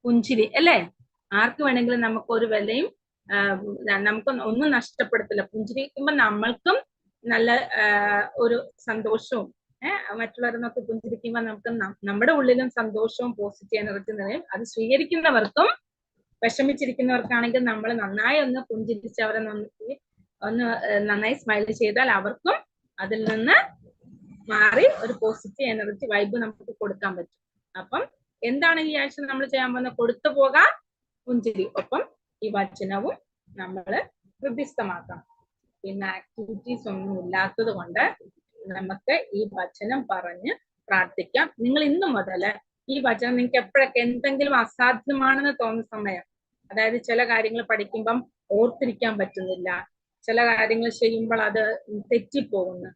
പുഞ്ചിരി അല്ലേ? ആർക്ക് വേണമെങ്കിലും നമുക്ക് ഒരു വിലയും നമുക്ക് ഒന്നും നഷ്ടപ്പെടുത്തില്ല. പുഞ്ചിരിക്കുമ്പോൾ നമ്മൾക്കും നല്ല ഒരു സന്തോഷവും മറ്റുള്ളവരെന്നൊക്കെ പുഞ്ചിരിക്കുമ്പോൾ നമുക്ക് നമ്മുടെ ഉള്ളിലും സന്തോഷവും പോസിറ്റീവ് എനർജി നിറയും. അത് സ്വീകരിക്കുന്നവർക്കും വിഷമിച്ചിരിക്കുന്നവർക്കാണെങ്കിൽ നമ്മൾ നന്നായി ഒന്ന് പുഞ്ചിരിച്ച് അവരെ ഒന്ന് നന്നായി സ്മൈൽ ചെയ്താൽ അവർക്കും അതിൽ നിന്ന് മാറി ഒരു പോസിറ്റീവ് എനർജി വൈബ് നമുക്ക് കൊടുക്കാൻ പറ്റും. അപ്പം എന്താണ് ഈ ആഴ്ച നമ്മൾ ചെയ്യാൻ പോകുന്നത്? കൊടുത്തു പോകാൻ പുഞ്ചിരി, ഒപ്പം ഈ വചനവും നമ്മൾ ഹൃദയസ്ഥമാക്കണം. പിന്നെ ആക്ടിവിറ്റീസ് ഒന്നും ഇല്ലാത്തത് കൊണ്ട് നമുക്ക് ഈ വചനം പറഞ്ഞ് പ്രാർത്ഥിക്കാം. നിങ്ങൾ ഇന്നു മുതൽ ഈ വചനം നിങ്ങൾക്ക് എപ്പോഴൊക്കെ എന്തെങ്കിലും അസാധ്യമാണെന്ന് തോന്നുന്ന സമയം, അതായത് ചില കാര്യങ്ങൾ പഠിക്കുമ്പം ഓർത്തിരിക്കാൻ പറ്റുന്നില്ല, ചില കാര്യങ്ങൾ ചെയ്യുമ്പോൾ അത് തെറ്റിപ്പോകുന്നു,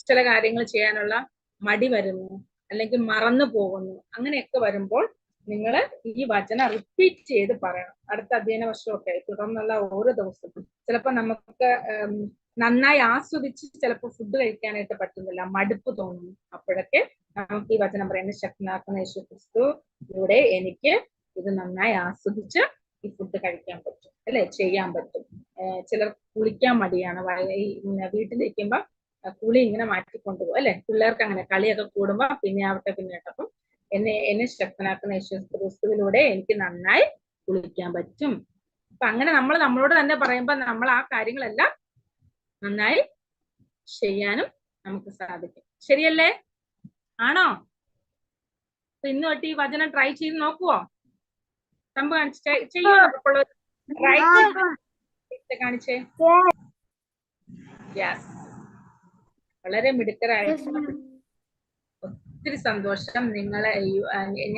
ചില കാര്യങ്ങൾ ചെയ്യാനുള്ള മടി വരുന്നു, അല്ലെങ്കിൽ മറന്നു പോകുന്നു, അങ്ങനെയൊക്കെ വരുമ്പോൾ നിങ്ങൾ ഈ വചനം റിപ്പീറ്റ് ചെയ്ത് പറയണം. അടുത്ത അധ്യയന വർഷമൊക്കെ തുടർന്നുള്ള ഓരോ ദിവസവും ചിലപ്പോൾ നമുക്ക് നന്നായി ആസ്വദിച്ച് ചിലപ്പോൾ ഫുഡ് കഴിക്കാനായിട്ട് പറ്റുന്നില്ല, മടുപ്പ് തോന്നുന്നു. അപ്പോഴൊക്കെ നമുക്ക് ഈ വചനം പറയാൻ ശക്തനാക്കുന്ന യേശു ക്രിസ്തുവിലൂടെ എനിക്ക് ഇത് നന്നായി ആസ്വദിച്ച് ഈ ഫുഡ് കഴിക്കാൻ പറ്റും അല്ലെ, ചെയ്യാൻ പറ്റും. ചിലർ കുളിക്കാൻ മടിയാണ്, വീട്ടിലിരിക്കുമ്പോ കുളി ഇങ്ങനെ മാറ്റിക്കൊണ്ടുപോകും അല്ലെ, പിള്ളേർക്ക് അങ്ങനെ കളിയൊക്കെ കൂടുമ്പോ പിന്നെ ആവട്ടെ അപ്പം എന്നെ ശക്തനാക്കുന്ന യേശു ക്രിസ്തുവിലൂടെ എനിക്ക് നന്നായി കുളിക്കാൻ പറ്റും. അപ്പൊ അങ്ങനെ നമ്മൾ നമ്മളോട് തന്നെ പറയുമ്പോ നമ്മൾ ആ കാര്യങ്ങളെല്ലാം നന്നായി ചെയ്യാനും നമുക്ക് സാധിക്കും. ശരിയല്ലേ? ആണോ? അപ്പൊ ഇന്ന് തൊട്ട് ഈ വചനം ട്രൈ ചെയ്ത് നോക്കുവോ? തമ്പ് കാണിച്ച് ചെയ്യോ? കാണിച്ചേ. യെസ്, വളരെ മിടുക്കരായിട്ട്. ഒത്തിരി സന്തോഷം. നിങ്ങളെ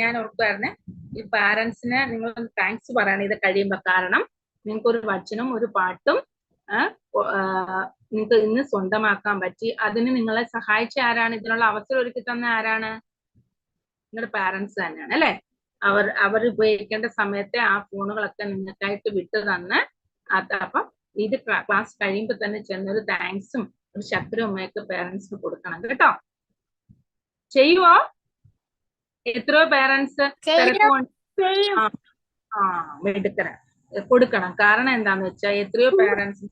ഞാൻ ഓർക്കുവായിരുന്നെ ഈ പാരന്റ്സിന് നിങ്ങൾ താങ്ക്സ് പറയണം ഇത് കഴിയുമ്പോ. കാരണം നിങ്ങൾക്ക് ഒരു വചനം ഒരു പാട്ടും നിങ്ങൾക്ക് ഇന്ന് സ്വന്തമാക്കാൻ പറ്റി. അതിന് നിങ്ങളെ സഹായിച്ച ആരാണ്? ഇതിനുള്ള അവസരം ഒരുക്കി തന്ന ആരാണ്? നിങ്ങളുടെ പാരന്റ്സ് തന്നെയാണ് അല്ലെ? അവർ ഉപയോഗിക്കേണ്ട സമയത്തെ ആ ഫോണുകളൊക്കെ നിങ്ങൾക്കായിട്ട് വിട്ടു തന്ന് അപ്പം ഇത് ക്ലാസ് കഴിയുമ്പോ തന്നെ ചെന്നൊരു താങ്ക്സും ഒരു ശക്തിയും ഒക്കെ പാരന്റ്സിന് കൊടുക്കണം കേട്ടോ. ചെയ്യുവോ? എത്രയോ പാരന്റ്സ് എടുക്കണം കൊടുക്കണം. കാരണം എന്താന്ന് വെച്ചാൽ എത്രയോ പാരന്റ്സ്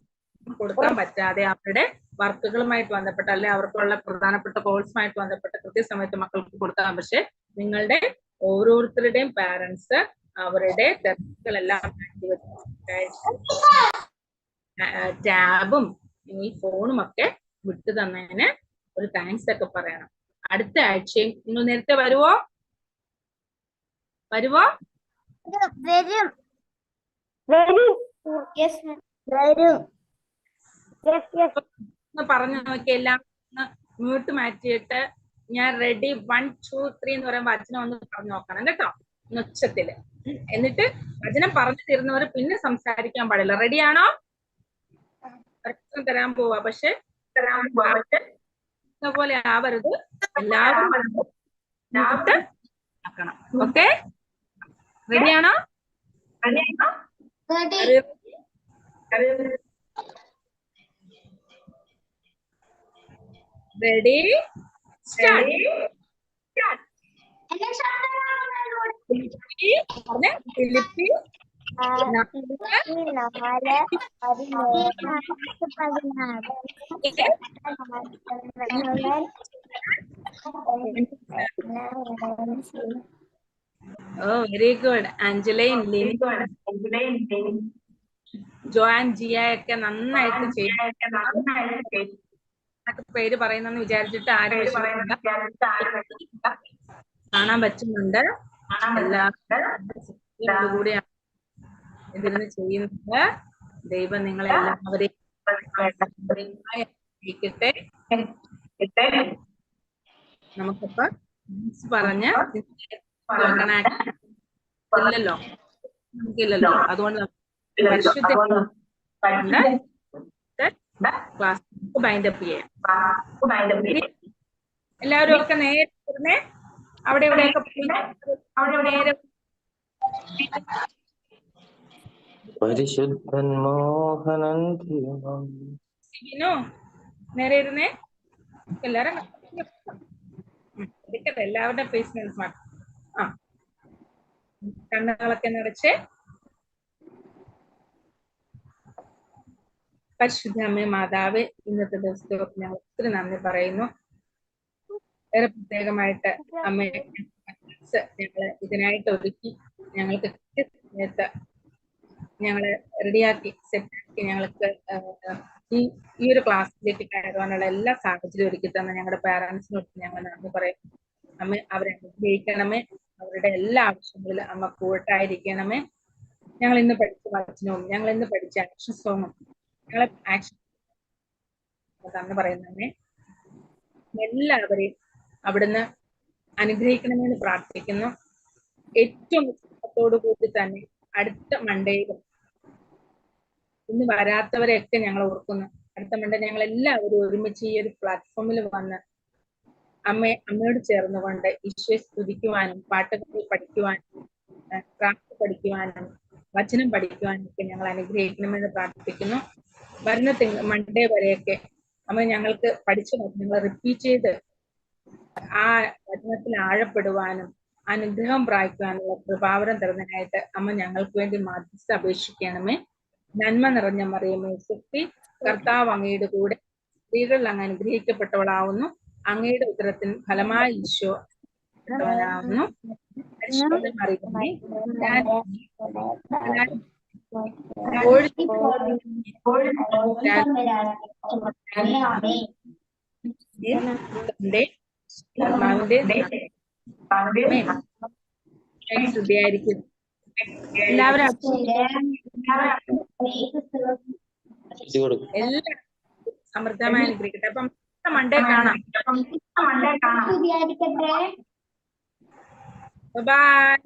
കൊടുക്കാൻ പറ്റാതെ അവരുടെ വർക്കുകളുമായിട്ട് ബന്ധപ്പെട്ട അല്ലെ അവർക്കുള്ള പ്രധാനപ്പെട്ട കോഴ്സുമായിട്ട് ബന്ധപ്പെട്ട കൃത്യസമയത്ത് മക്കൾക്ക് കൊടുക്കാം. പക്ഷെ നിങ്ങളുടെ ഓരോരുത്തരുടെയും പാരന്റ്സ് അവരുടെ തിരക്കുകളെല്ലാം ടാബും ഈ ഫോണും ഒക്കെ വിട്ടു തന്നതിന് ഒരു താങ്ക്സ് ഒക്കെ പറയണം. അടുത്ത ആഴ്ചയും നിങ്ങൾ നേരത്തെ വരുവോ? പറഞ്ഞു നോക്കി. എല്ലാം മ്യൂട്ട് മാറ്റിയിട്ട് ഞാൻ റെഡി 1 2 3 എന്ന് പറയുമ്പോ വചനം ഒന്ന് പറഞ്ഞു നോക്കണം കേട്ടോ, ഉച്ചത്തില്. എന്നിട്ട് വചനം പറഞ്ഞു തീർന്നവർ പിന്നെ സംസാരിക്കാൻ പാടില്ല. റെഡിയാണോ? തരാൻ പോവാ, പക്ഷെ പോലെ ആവരുത്. എല്ലാവരും ആക്കണം. ഓക്കെ? റെഡിയാണോ? Ready start. ഫിലിപ്പി 4:16. Oh, very good. Angeline, Joan, Jiya ഒക്കെ നന്നായിട്ട് പേര് പറയുന്നെന്ന് വിചാരിച്ചിട്ട് ആരും കാണാൻ പറ്റുന്നുണ്ട്. എല്ലാവരും കൂടിയാണ് ഇതിന് ചെയ്യുന്നത്. ദൈവം നിങ്ങളെ എല്ലാവരെയും നമുക്കിപ്പോ പറഞ്ഞ് ഇല്ലല്ലോ, നമുക്കില്ലല്ലോ. അതുകൊണ്ട് ക്ലാസ് ബൈൻഡപ്പ് ചെയ്യാം. എല്ലാവരും ഒക്കെ നേരെ അവിടെ ഇവിടെയൊക്കെ നേരെ പരിശുദ്ധൻ മോഹനൻ നേരെ ഇരുന്നേ. എല്ലാരും എല്ലാവരുടെ ഫേസ് മനസ്സിലാക്കും. കണ്ണുകളൊക്കെ നിറച്ച് പരിശുദ്ധ അമ്മേ മാതാവ്, ഇന്നത്തെ ദിവസത്തെ ഞങ്ങൾ ഒത്തിരി നന്ദി പറയുന്നു. വേറെ പ്രത്യേകമായിട്ട് അമ്മയെ ഞങ്ങള് ഇതിനായിട്ട് ഒരുക്കി ഞങ്ങൾക്ക് കൃത്യസമയത്ത് ഞങ്ങള് റെഡിയാക്കി സെറ്റാക്കി ഞങ്ങൾക്ക് ഈ ഒരു ക്ലാസ്സിലേക്ക് കയറുവാനുള്ള എല്ലാ സാഹചര്യവും ഒരുക്കി തന്ന ഞങ്ങളുടെ പാരന്റ്സിനോട് ഞങ്ങൾ നന്ദി പറയും. അമ്മ അവരെ അനുഗ്രഹിക്കണമേ. അവരുടെ എല്ലാ ആവശ്യങ്ങളിലും അമ്മ കൂട്ടായിരിക്കണമേ. ഞങ്ങൾ ഇന്ന് പഠിച്ച വചനവും ഞങ്ങൾ ഇന്ന് പഠിച്ച ആക്ഷൻ സോങ്ങും ഞങ്ങളെ ആക്ഷൻ തന്നു പറയുന്നേ. എല്ലാവരെയും അവിടുന്ന് അനുഗ്രഹിക്കണമെന്ന് പ്രാർത്ഥിക്കുന്നു. ഏറ്റവും ഉത്സാഹത്തോടു കൂടി തന്നെ അടുത്ത മൺഡേയിലും ഇന്ന് വരാത്തവരെയൊക്കെ ഞങ്ങൾ ഓർക്കുന്നു. അടുത്ത മൺഡേ ഞങ്ങൾ എല്ലാവരും ഒരുമിച്ച് ഈ ഒരു പ്ലാറ്റ്ഫോമിൽ വന്ന് അമ്മയോട് ചേർന്നുകൊണ്ട് ഈശോയെ സ്തുതിക്കുവാനും പാട്ടുകൾ പഠിക്കുവാനും ക്രാഫ്റ്റ് പഠിക്കുവാനും വചനം പഠിക്കുവാനും ഒക്കെ ഞങ്ങൾ അനുഗ്രഹിക്കണമെന്ന് പ്രാർത്ഥിക്കുന്നു. വരുന്ന മൺഡേ വരെയൊക്കെ അമ്മ ഞങ്ങൾക്ക് പഠിച്ച വചനങ്ങൾ റിപ്പീറ്റ് ചെയ്ത് ആ വചനത്തിൽ ആഴപ്പെടുവാനും അനുഗ്രഹം പ്രാപിക്കുവാനുള്ള കൃപാവരം തരുന്നതിനായിട്ട് അമ്മ ഞങ്ങൾക്ക് വേണ്ടി മാധ്യസ്ഥ അപേക്ഷിക്കണമേ. നന്മ നിറഞ്ഞ മറിയമേ സുക്തി, കർത്താവ് അങ്ങയുടെ കൂടെ സ്ത്രീകളിൽ അങ്ങ് അനുഗ്രഹിക്കപ്പെട്ടവളാവുന്നു. അങ്ങയുടെ ഉത്തരത്തിന് ഫലമായി ഈശോ ആവുന്നു. ശ്രദ്ധയായിരിക്കും. എല്ലാവരും എല്ലാം സമൃദ്ധമായി അനുഗ്രഹിക്കട്ടെ. അപ്പം മണ്ടേ കാണാം. ബൈ.